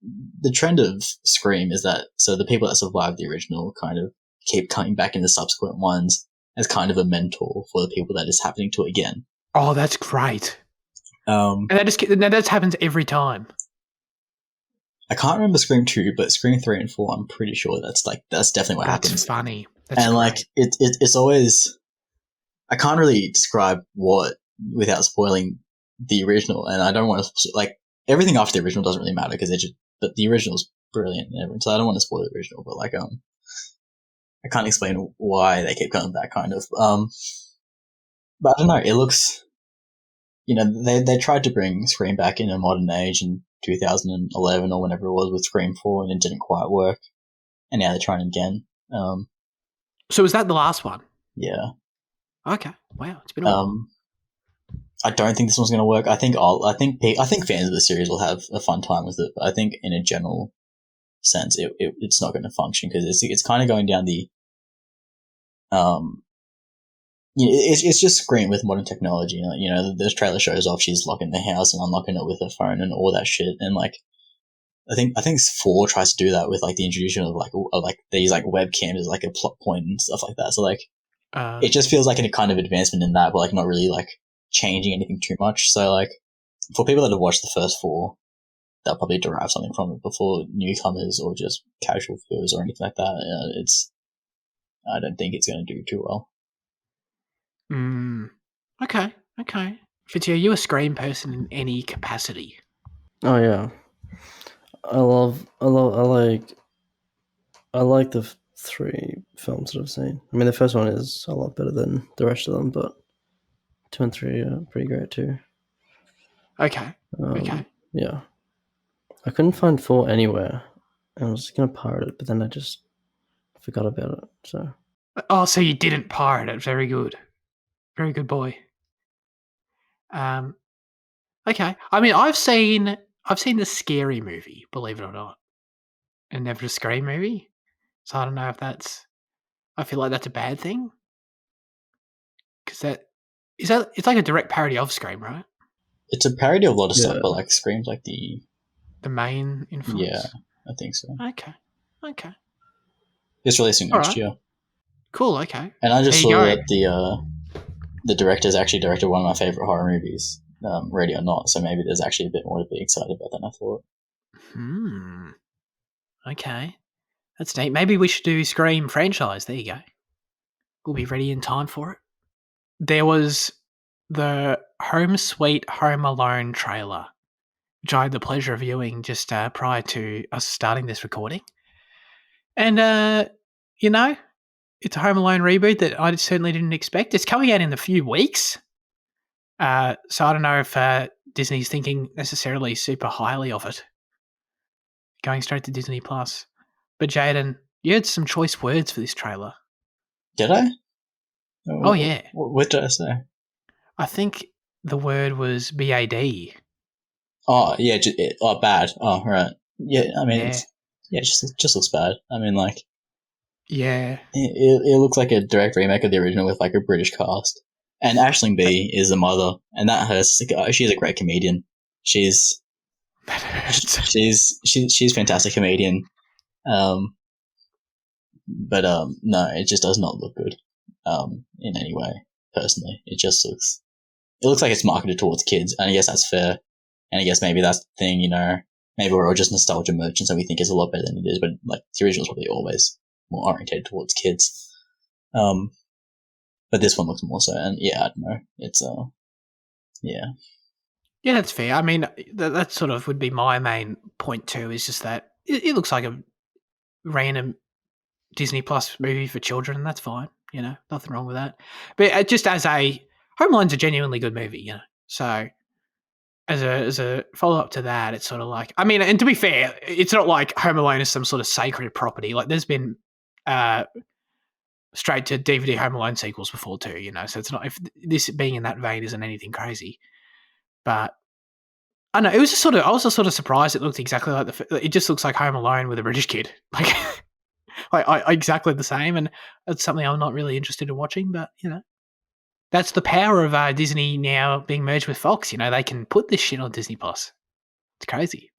the trend of Scream is that so the people that survived the original kind of keep coming back in the subsequent ones as kind of a mentor for the people that is happening to again. Oh, that's great. And that happens every time. I can't remember Scream 2, but Scream 3 and 4, I'm pretty sure that's definitely what happens. That's funny. That's and great. like it's always, I can't really describe what without spoiling the original, and I don't want to like everything after the original doesn't really matter because but the original is brilliant and everything, so I don't want to spoil the original, but like I can't explain why they keep coming back kind of but I don't know, it looks, you know, they tried to bring Scream back in a modern age in 2011 or whenever it was with Scream 4 and it didn't quite work, and now they're trying again. So is that the last one? Yeah. Okay. Wow, it's been a while. I don't think this one's going to work. I think fans of the series will have a fun time with it, but I think in a general sense, it's not going to function because it's kind of going down the it's just Scream with modern technology. You know, the trailer shows off she's locking the house and unlocking it with her phone and all that shit, and like I think 4 tries to do that with like the introduction of these like webcams as like a plot point and stuff like that. So like it just feels like a kind of advancement in that, but like not really like changing anything too much. So like for people that have watched the first 4, they'll probably derive something from it. Before newcomers or just casual viewers or anything like that, I don't think it's going to do too well. Okay. Fitzy, are you a Scream person in any capacity? Oh yeah, I like the 3 films that I've seen. I mean, the first one is a lot better than the rest of them, but 2 and 3 are pretty great too. Okay. Okay. Yeah. I couldn't find 4 anywhere. I was going to pirate it, but then I just forgot about it. So. Oh, so you didn't pirate it. Very good. Very good boy. Okay. I mean, I've seen the Scary Movie, believe it or not, and never a Scream movie. So I don't know if I feel like that's a bad thing. Because it's like a direct parody of Scream, right? It's a parody of a lot of stuff, but like Scream's like the main influence. Yeah, I think so. Okay. It's releasing next year. Cool. Okay. And I just saw that the director's actually directed one of my favorite horror movies, Ready or Not. So maybe there's actually a bit more to be excited about than I thought. Okay, that's neat. Maybe we should do Scream franchise. There you go. We'll be ready in time for it. There was the Home Sweet Home Alone trailer, which I had the pleasure of viewing just prior to us starting this recording. And, you know, it's a Home Alone reboot that I certainly didn't expect. It's coming out in a few weeks. So I don't know if Disney's thinking necessarily super highly of it. Going straight to Disney+. But Jaden, you had some choice words for this trailer. Did I? Oh, yeah. What did I say? I think the word was BAD. Oh, yeah. Bad. Oh, right. Yeah, I mean, it just looks bad. I mean, like... Yeah. It looks like a direct remake of the original with, like, a British cast. And Aisling B is the mother, and that hurts. She's a great comedian. She's fantastic comedian. But no, it just does not look good. In any way, personally. It looks like it's marketed towards kids, and I guess that's fair. And I guess maybe that's the thing, you know, maybe we're all just nostalgia merchants and we think it's a lot better than it is, but like the original's probably always more orientated towards kids. But this one looks more so, and yeah, I don't know. It's yeah. Yeah, that's fair. I mean, that sort of would be my main point too, is just that it looks like a random Disney Plus movie for children, and that's fine. You know, nothing wrong with that. But just as Home Alone's a genuinely good movie, you know. So as a follow up to that, it's sort of like, I mean, and to be fair, it's not like Home Alone is some sort of sacred property. Like there's been straight to DVD Home Alone sequels before too, you know. So it's not, if this being in that vein isn't anything crazy, but I don't know, I was just sort of surprised it looked exactly like it just looks like Home Alone with a British kid, like. Exactly the same, and it's something I'm not really interested in watching, but, you know, that's the power of Disney now being merged with Fox. You know, they can put this shit on Disney Plus. It's crazy.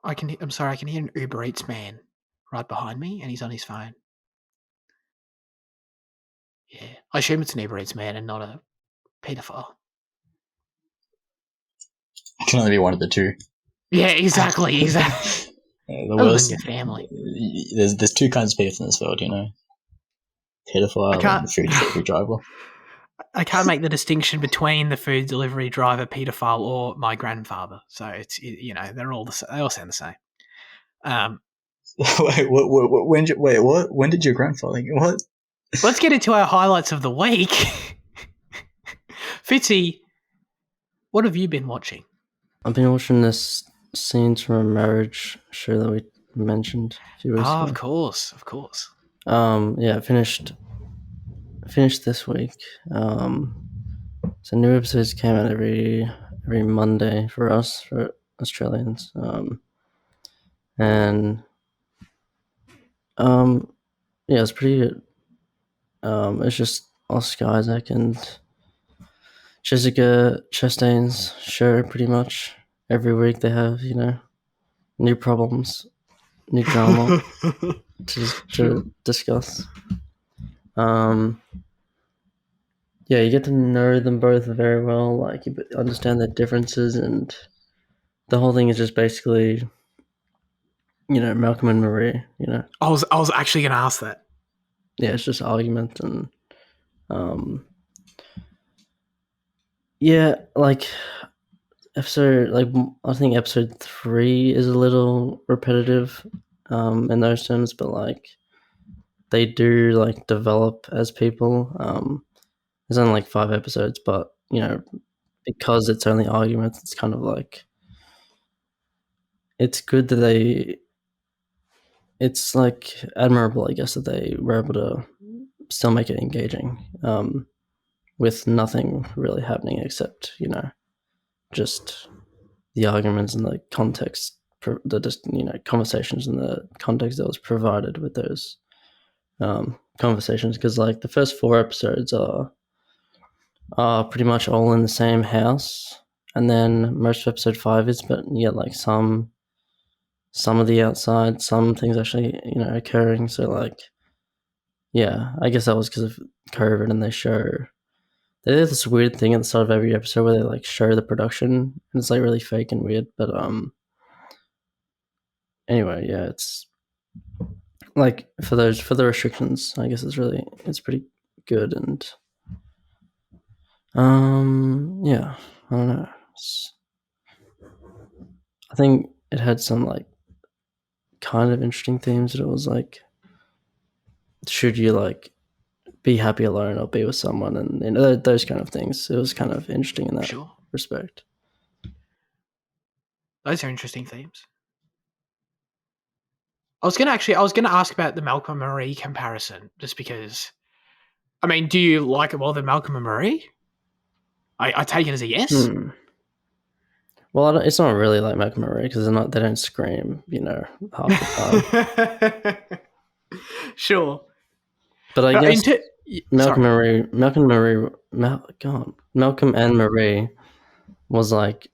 I'm sorry, I can hear an Uber Eats man right behind me, and he's on his phone. Yeah, I assume it's an Uber Eats man and not a paedophile. It can only be one of the two. Yeah, exactly. The Other worst. than your family. There's two kinds of people in this world, you know. Pedophile and food delivery driver. I can't make the distinction between the food delivery driver, paedophile, or my grandfather. So it's they all sound the same. What? When did your grandfather? What? Let's get into our highlights of the week. Fitzy, what have you been watching? I've been watching this Scenes from a Marriage show that we mentioned a few weeks ago. Of course. Yeah, finished this week. So new episodes came out every Monday for us, for Australians. Yeah, it's pretty good. It's just Oscar Isaac and Jessica Chastain's show pretty much. Every week they have, new problems, new drama to discuss. Yeah, you get to know them both very well. Like, you understand their differences, and the whole thing is just basically, Malcolm and Marie. I was actually going to ask that. Yeah, it's just argument and, yeah, like I think episode 3 is a little repetitive, in those terms, but like they do like develop as people. There's only like 5 episodes, but because it's only arguments, it's kind of like, it's good that it's like admirable, I guess, that they were able to still make it engaging, with nothing really happening except, just the arguments and the context, conversations and the context that was provided with those conversations. Because like the first 4 episodes are pretty much all in the same house, and then most of episode 5 is, but you get like some of the outside, some things actually occurring. So like, yeah, I guess that was because of COVID, and they did this weird thing at the start of every episode where they like show the production, and it's like really fake and weird. But anyway, yeah, it's like for the restrictions, I guess it's pretty good. And yeah, I don't know. I think it had some like kind of interesting themes. That it was like, should you like be happy alone or be with someone, and those kind of things. It was kind of interesting in that respect. Those are interesting themes. I was gonna ask about the Malcolm and Marie comparison, just because. I mean, do you like it more than Malcolm and Marie? I take it as a yes. Well, it's not really like Malcolm and Marie because they don't scream, half the time. Sure, but I guess Malcolm and Marie was like,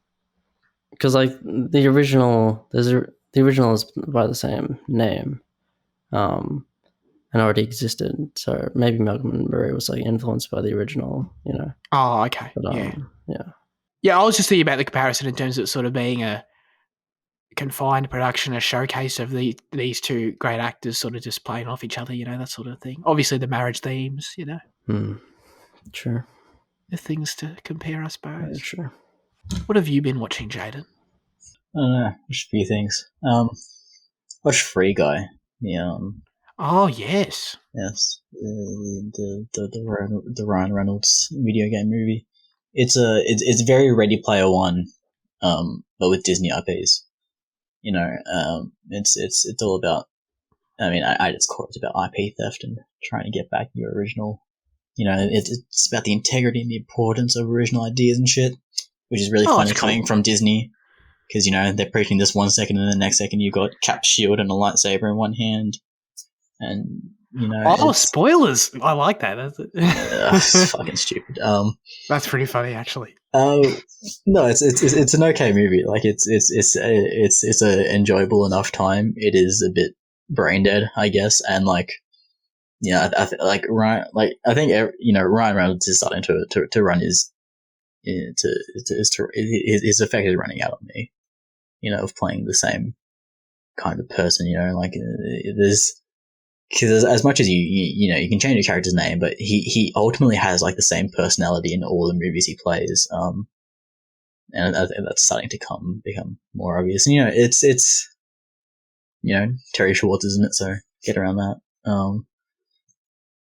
because like the original is by the same name, and already existed. So maybe Malcolm and Marie was like influenced by the original, Oh, okay. But, yeah. I was just thinking about the comparison in terms of sort of being a confined production, a showcase of these two great actors sort of just playing off each other, that sort of thing. Obviously, the marriage themes, Sure. The things to compare, I suppose. Yeah, sure. What have you been watching, Jaden? I don't know. Just a few things. Watch Free Guy. Oh yes. Yes. The Ryan Reynolds video game movie. It's very Ready Player One, but with Disney IPs. It's all about. I mean, I just call it about IP theft and trying to get back your original. It's about the integrity and the importance of original ideas and shit, which is really funny coming from Disney, because they're preaching this 1 second and the next second you got Cap's shield and a lightsaber in one hand, and Oh, it's spoilers! I like that. it's fucking stupid. That's pretty funny, actually. No, it's an okay movie. Like it's a enjoyable enough time. It is a bit brain dead, I guess, and like like Ryan, like I think Ryan Reynolds is starting to run his his effect is running out on me. Of playing the same kind of person. Like there's. Because as much as you can change your character's name, but he ultimately has like the same personality in all the movies he plays. And I think that's starting to become more obvious. And, it's Terry Schwartz, isn't it? So get around that.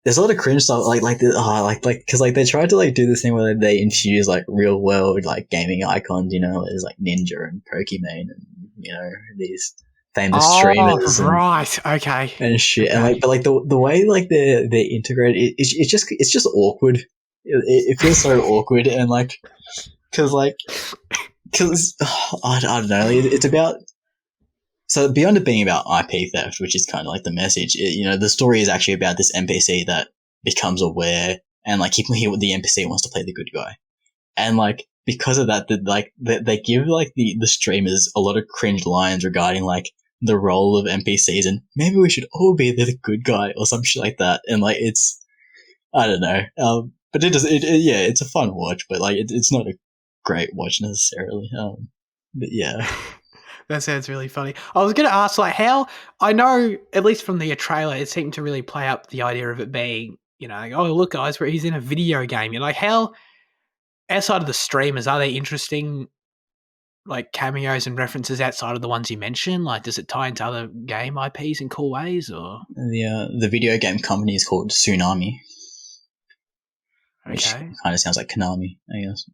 There's a lot of cringe stuff, because they tried to like do this thing where they infuse like real world like gaming icons. There's like Ninja and Pokemon, and these famous streamers. Right. Okay. And shit, okay. and like, but like the way like they're integrated, it's just awkward. It feels so awkward, and like, because I don't know, it's about. So beyond it being about IP theft, which is kind of like the message, the story is actually about this NPC that becomes aware, and like the NPC wants to play the good guy, and like because of that, they give like the streamers a lot of cringe lines regarding like the role of NPCs, and maybe we should all be the good guy or some shit like that. And like it's, I don't know, but it's a fun watch, but like it's not a great watch necessarily. But yeah. That sounds really funny. I was going to ask, like, how I know, at least from the trailer, it seemed to really play up the idea of it being, oh, look, guys, where he's in a video game. Like, how outside of the streamers, are they interesting, like, cameos and references outside of the ones you mentioned? Like, does it tie into other game IPs in cool ways, or the video game company is called Tsunami. Which kind of sounds like Konami, I guess.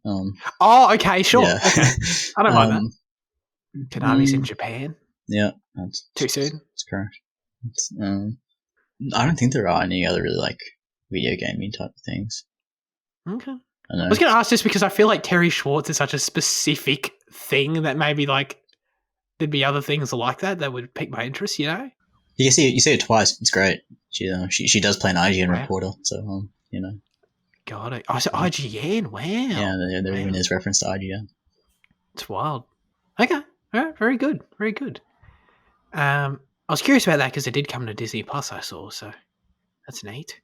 Oh, okay, sure. Yeah. Okay. I don't mind that. Konami's in Japan. Yeah, that's too soon. That's correct. I don't think there are any other really like video gaming type of things. Okay. I was going to ask this because I feel like Terry Schwartz is such a specific thing that maybe like there'd be other things like that would pique my interest. You see it twice. It's great. She does play an IGN reporter, so Got it. I said IGN. Wow. Yeah, there even is reference to IGN. It's wild. Okay. All right. Very good. Very good. I was curious about that because it did come to Disney Plus. I saw, so that's neat.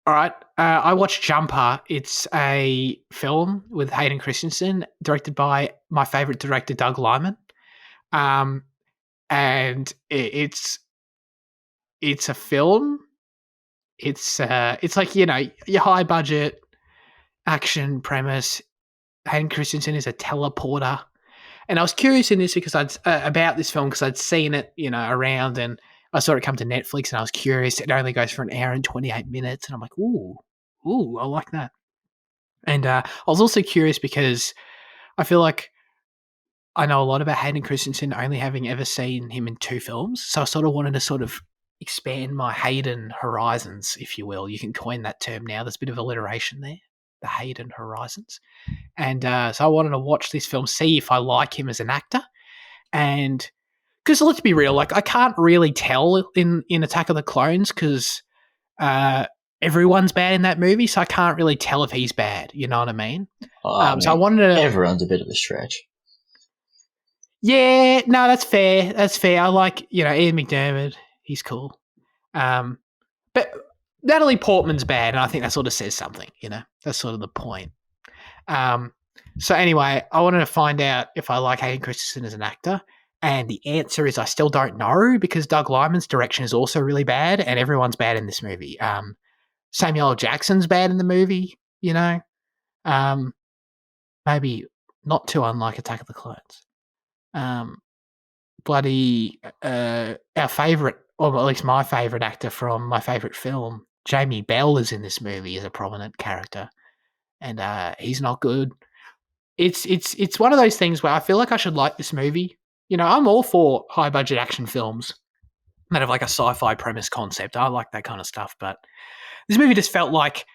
All right. I watched Jumper. It's a film with Hayden Christensen, directed by my favorite director, Doug Liman. And it's a film. It's like, your high budget action premise. Hayden Christensen is a teleporter. And I was curious in this because about this film because I'd seen it, around, and I saw it come to Netflix, and I was curious. It only goes for an hour and 28 minutes, and I'm like, ooh, I like that. And I was also curious because I feel like I know a lot about Hayden Christensen, only having ever seen him in 2 films. So I sort of wanted to sort of expand my Hayden horizons, if you will. You can coin that term now. There's a bit of alliteration there, the Hayden horizons. And so I wanted to watch this film, see if I like him as an actor. And because let's be real, like I can't really tell in Attack of the Clones because everyone's bad in that movie, so I can't really tell if he's bad. You know what I mean? So I wanted to. Everyone's a bit of a stretch. Yeah, no, that's fair. That's fair. I like Ian McDiarmid. He's cool. But Natalie Portman's bad, and I think that sort of says something. That's sort of the point. So anyway, I wanted to find out if I like Hayden Christensen as an actor, and the answer is I still don't know because Doug Liman's direction is also really bad, and everyone's bad in this movie. Samuel L. Jackson's bad in the movie, maybe not too unlike Attack of the Clones. Our favourite, or at least my favourite actor from my favourite film, Jamie Bell, is in this movie as a prominent character, and he's not good. It's one of those things where I feel like I should like this movie. I'm all for high budget action films that have like a sci-fi premise concept. I like that kind of stuff, but this movie just felt like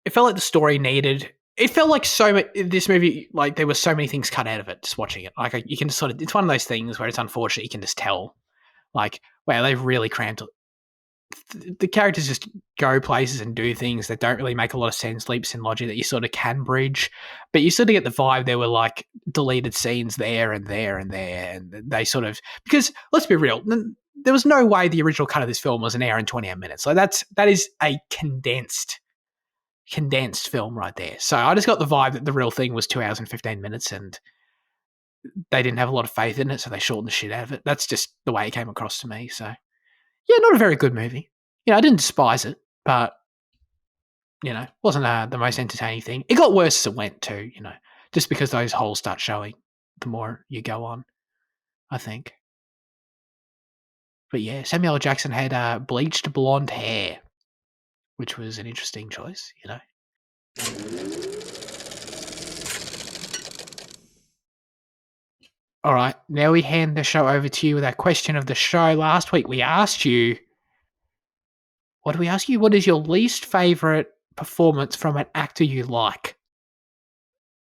the story needed. It felt like this movie, like there were so many things cut out of it. Just watching it, like you can just it's one of those things where it's unfortunate. You can just tell, like, wow, they've really crammed the characters just go places and do things that don't really make a lot of sense, leaps in logic that you sort of can bridge. But you sort of get the vibe there were like deleted scenes there and there and there. And they sort of, because let's be real, there was no way the original cut of this film was an hour and 28 minutes. Like that is a condensed film right there. So I just got the vibe that the real thing was 2 hours and 15 minutes and they didn't have a lot of faith in it, so they shortened the shit out of it. That's just the way it came across to me. So yeah, not a very good movie. You know, I didn't despise it, but you know, wasn't the most entertaining thing. It got worse as it went too, you know, just because those holes start showing the more you go on, I think. But yeah, Samuel L. Jackson had bleached blonde hair, which was an interesting choice, you know. All right, now we hand the show over to you with our question of the show. Last week we asked you, what did we ask you? What is your least favourite performance from an actor you like?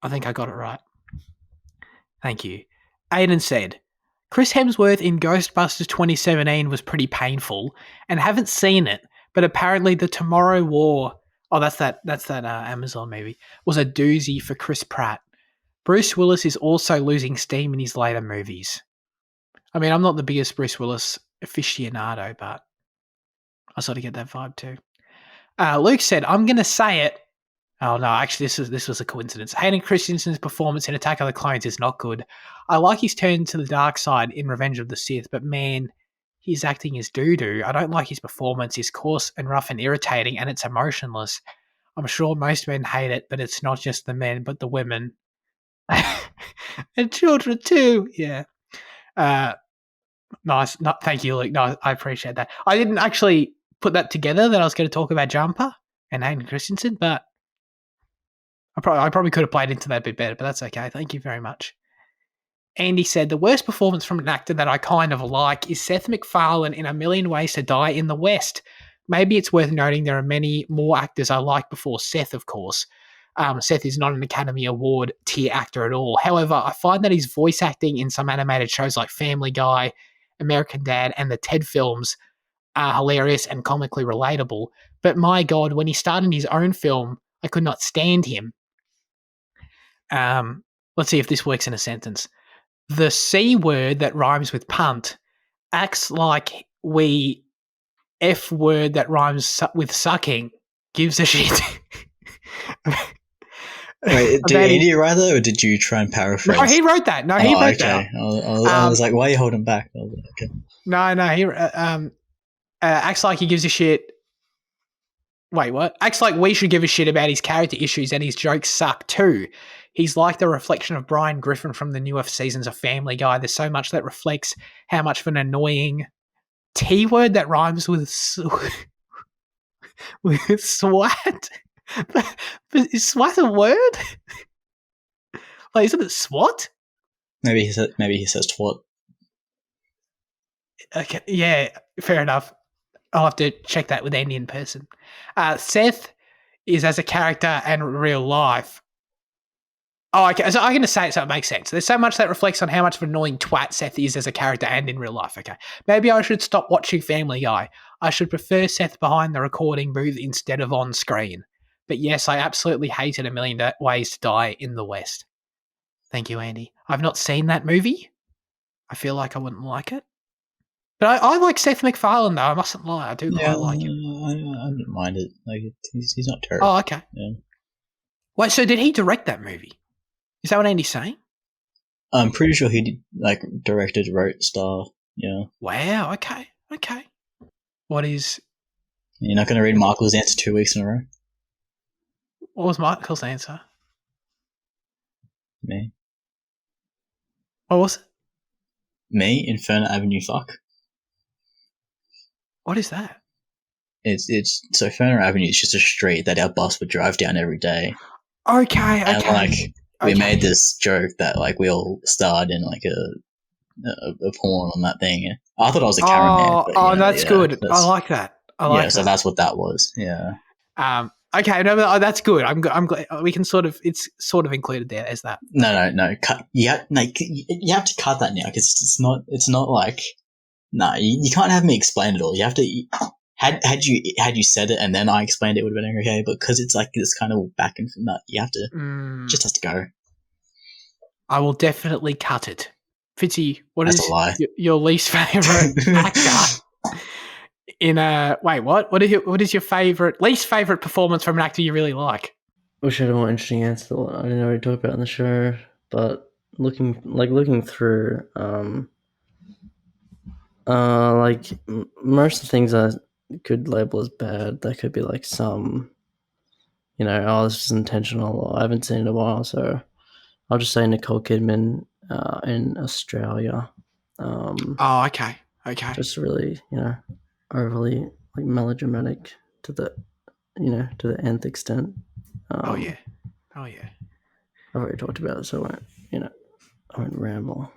I think I got it right. Thank you. Aiden said, Chris Hemsworth in Ghostbusters 2017 was pretty painful, and haven't seen it, but apparently the Tomorrow War, that's that Amazon movie, was a doozy for Chris Pratt. Bruce Willis is also losing steam in his later movies. I mean, I'm not the biggest Bruce Willis aficionado, but I sort of get that vibe too. Luke said, I'm going to say it. Oh, no, actually, this was a coincidence. Hayden Christensen's performance in Attack of the Clones is not good. I like his turn to the dark side in Revenge of the Sith, but man, his acting is doo-doo. I don't like his performance. He's coarse and rough and irritating, and it's emotionless. I'm sure most men hate it, but it's not just the men, but the women. And children too. Yeah. Nice. Thank you, Luke. No, I appreciate that. I didn't actually put that together that I was going to talk about Jumper and Hayden Christensen, but I probably could have played into that a bit better, but that's okay. Thank you very much. Andy said, the worst performance from an actor that I kind of like is Seth MacFarlane in A Million Ways to Die in the West. Maybe it's worth noting there are many more actors I like before Seth, of course. Seth is not an Academy Award tier actor at all. However, I find that his voice acting in some animated shows like Family Guy, American Dad, and the Ted films are hilarious and comically relatable. But my God, when he started his own film, I could not stand him. Let's see if this works in a sentence. The C word that rhymes with punt acts like we F word that rhymes with sucking gives a shit. Wait, did Andy write that, or did you try and paraphrase? No, he wrote that. No, he wrote that. I was like, why are you holding back? I was like, okay. No, he acts like he gives a shit. Wait, what? Acts like we should give a shit about his character issues and his jokes suck too. He's like the reflection of Brian Griffin from the newer seasons of Family Guy. There's so much that reflects how much of an annoying T word that rhymes with with swat. But is swat a word? Like, isn't it swat? Maybe he says twat. Okay, yeah, fair enough. I'll have to check that with Andy in person. Seth is as a character and real life. Oh, okay. So I'm going to say it so it makes sense. There's so much that reflects on how much of an annoying twat Seth is as a character and in real life. Okay. Maybe I should stop watching Family Guy. I should prefer Seth behind the recording booth instead of on screen. But yes, I absolutely hated A Million Ways to Die in the West. Thank you, Andy. I've not seen that movie. I feel like I wouldn't like it. But I like Seth MacFarlane, though. I mustn't lie. I do quite like him. I don't mind it. Like, he's not terrible. Oh, okay. Yeah. Wait, so did he direct that movie? Is that what Andy's saying? I'm pretty sure he directed, wrote, star. Yeah. Wow. Okay. What is? You're not going to read Michael's answer 2 weeks in a row? What was Michael's answer? Me. What was it? Me, Inferno Avenue, fuck. What is that? It's so Inferno Avenue is just a street that our bus would drive down every day. Okay. And we made this joke that we all starred in a porn on that thing. I thought I was a cameraman. That's good. I like that. So that's what that was. Yeah. Okay, no, but that's good. I'm glad we can it's sort of included there as that. No. Cut. You have to cut that now because it's not like. No, you can't have me explain it all. You have to. Had you said it and then I explained it, would have been okay. But because it's like this kind of back and from that, you have to just has to go. I will definitely cut it. Fitzy, what That's is a lie. your least favorite actor in a wait? What is your least favorite performance from an actor you really like? Wish I had a more interesting answer. I didn't already talk about it on the show, but looking through, like most of the things I could label as bad, that could be like some, this is intentional, or I haven't seen it in a while, so I'll just say Nicole Kidman in Australia. Oh, okay. Just really, overly like melodramatic to the nth extent. Oh yeah. I've already talked about it, so I won't ramble.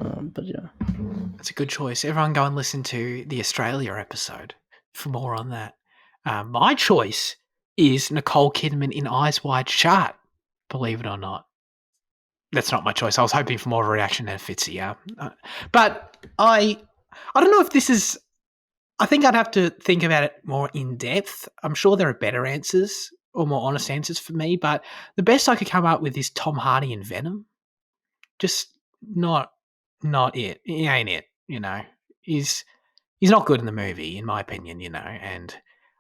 But yeah, That's a good choice. Everyone go and listen to the Australia episode for more on that. My choice is Nicole Kidman in Eyes Wide Shut, believe it or not. That's not my choice. I was hoping for more of a reaction than Fitzy. But I don't know if this is... I think I'd have to think about it more in depth. I'm sure there are better answers or more honest answers for me, but the best I could come up with is Tom Hardy in Venom. Just not it. He ain't it, He's not good in the movie, in my opinion, and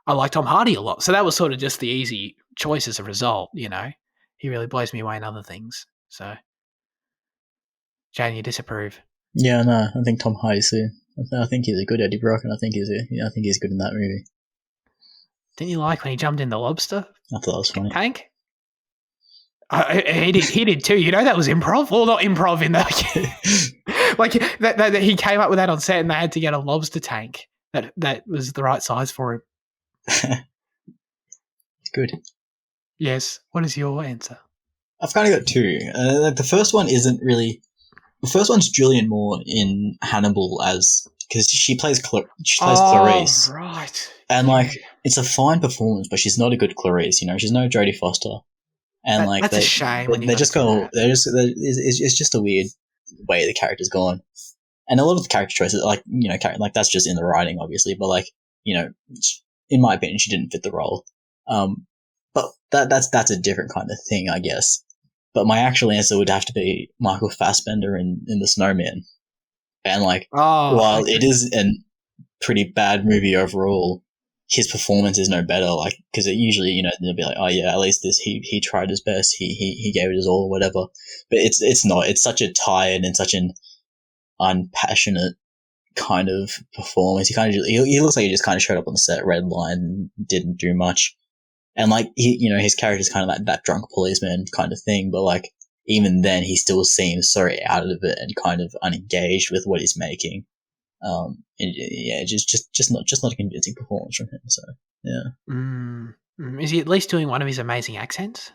I like Tom Hardy a lot. So that was sort of just the easy choice as a result, He really blows me away in other things. So, Jane, you disapprove? Yeah, no, I think Tom Hardy's here. I think he's a good Eddie Brock, and I think he's good in that movie. Didn't you like when he jumped in the lobster? I thought that was funny. Tank? He did too. That was improv. Well, not improv in that. Like that he came up with that on set, and they had to get a lobster tank that was the right size for him. Good. Yes. What is your answer? I've kind of got two. The first one isn't really. The first one's Julianne Moore in Hannibal because she plays Clarice. Right. And it's a fine performance, but she's not a good Clarice. She's no Jodie Foster. And that's a shame. It's just a weird way the character's gone, and a lot of the character choices, that's just in the writing, obviously. But in my opinion, she didn't fit the role. But that's a different kind of thing, I guess. But my actual answer would have to be Michael Fassbender in The Snowman. And while it is a pretty bad movie overall, his performance is no better. Because it usually, they'll be like, oh yeah, at least he tried his best. He gave it his all, or whatever. But it's not. It's such a tired and such an unpassionate kind of performance. He looks like he just kind of showed up on the set, red line, and didn't do much. And his character's kind of that drunk policeman kind of thing, but even then he still seems so out of it and kind of unengaged with what he's making. Just not a convincing performance from him. So yeah. Is he at least doing one of his amazing accents?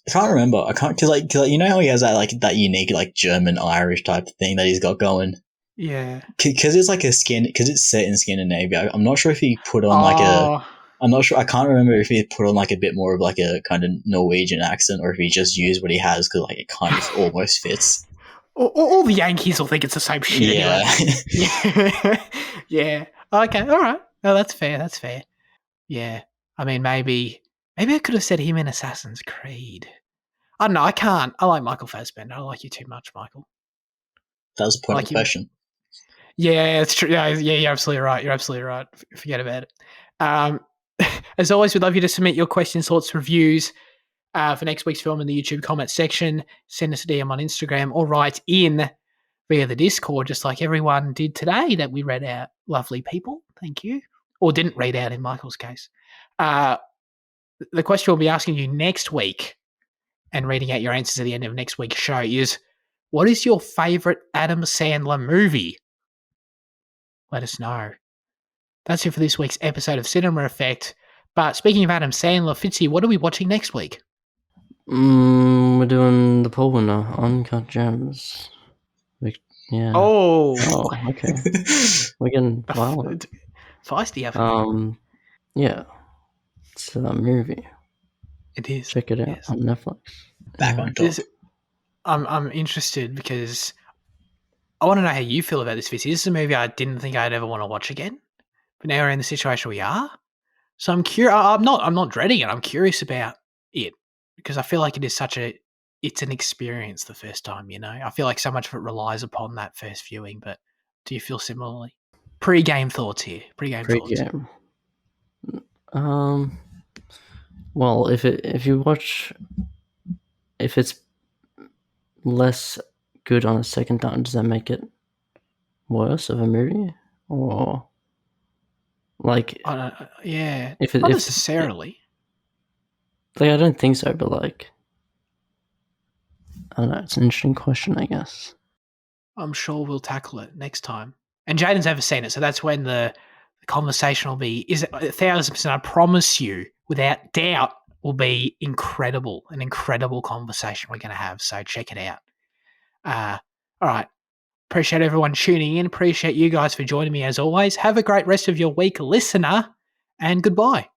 I can't remember. I can't because how he has that unique German Irish type of thing that he's got going. Yeah. Because it's because it's set in Scandinavia. I'm not sure if he put on I'm not sure. I can't remember if he put on a bit more of a kind of Norwegian accent, or if he just used what he has because it kind of almost fits. All the Yankees will think it's the same shit. Yeah. Anyway. Yeah. Okay. All right. No, that's fair. That's fair. Yeah. I mean, maybe I could have said him in Assassin's Creed. I don't know. I can't. I like Michael Fassbender. I like you too much, Michael. That was a point of the question. Yeah, it's true. Yeah, you're absolutely right. You're absolutely right. Forget about it. As always, we'd love you to submit your questions, thoughts, reviews for next week's film in the YouTube comment section. Send us a DM on Instagram or write in via the Discord, just like everyone did today that we read out. Lovely people. Thank you. Or didn't read out in Michael's case. The question we'll be asking you next week and reading out your answers at the end of next week's show is, what is your favourite Adam Sandler movie? Let us know. That's it for this week's episode of Cinema Effect. But speaking of Adam Sandler, Fitzy, what are we watching next week? We're doing the poll winner, Uncut Gems. Yeah. Oh, okay. We're getting violent. Feisty, yeah. It's a movie. It is. Check it out on Netflix. Back on top. I'm interested because I want to know how you feel about this, Fitzy. This is a movie I didn't think I'd ever want to watch again. but now we're in the situation we are. So I'm curious. I'm not dreading it. I'm curious about it because I feel like it is it's an experience the first time. I feel like so much of it relies upon that first viewing. But do you feel similarly? Pre-game thoughts here. Pre-game thoughts. Pre-game. Well, if it's less good on a second time, does that make it worse of a movie? Or like, yeah, if it, not if necessarily. I don't think so, but like, I don't know. It's an interesting question, I guess. I'm sure we'll tackle it next time. And Jaden's never seen it, so that's when the conversation will be. Is it 1,000%? I promise you, without doubt, will be incredible. An incredible conversation we're going to have. So check it out. All right. Appreciate everyone tuning in. Appreciate you guys for joining me as always. Have a great rest of your week, listener, and goodbye.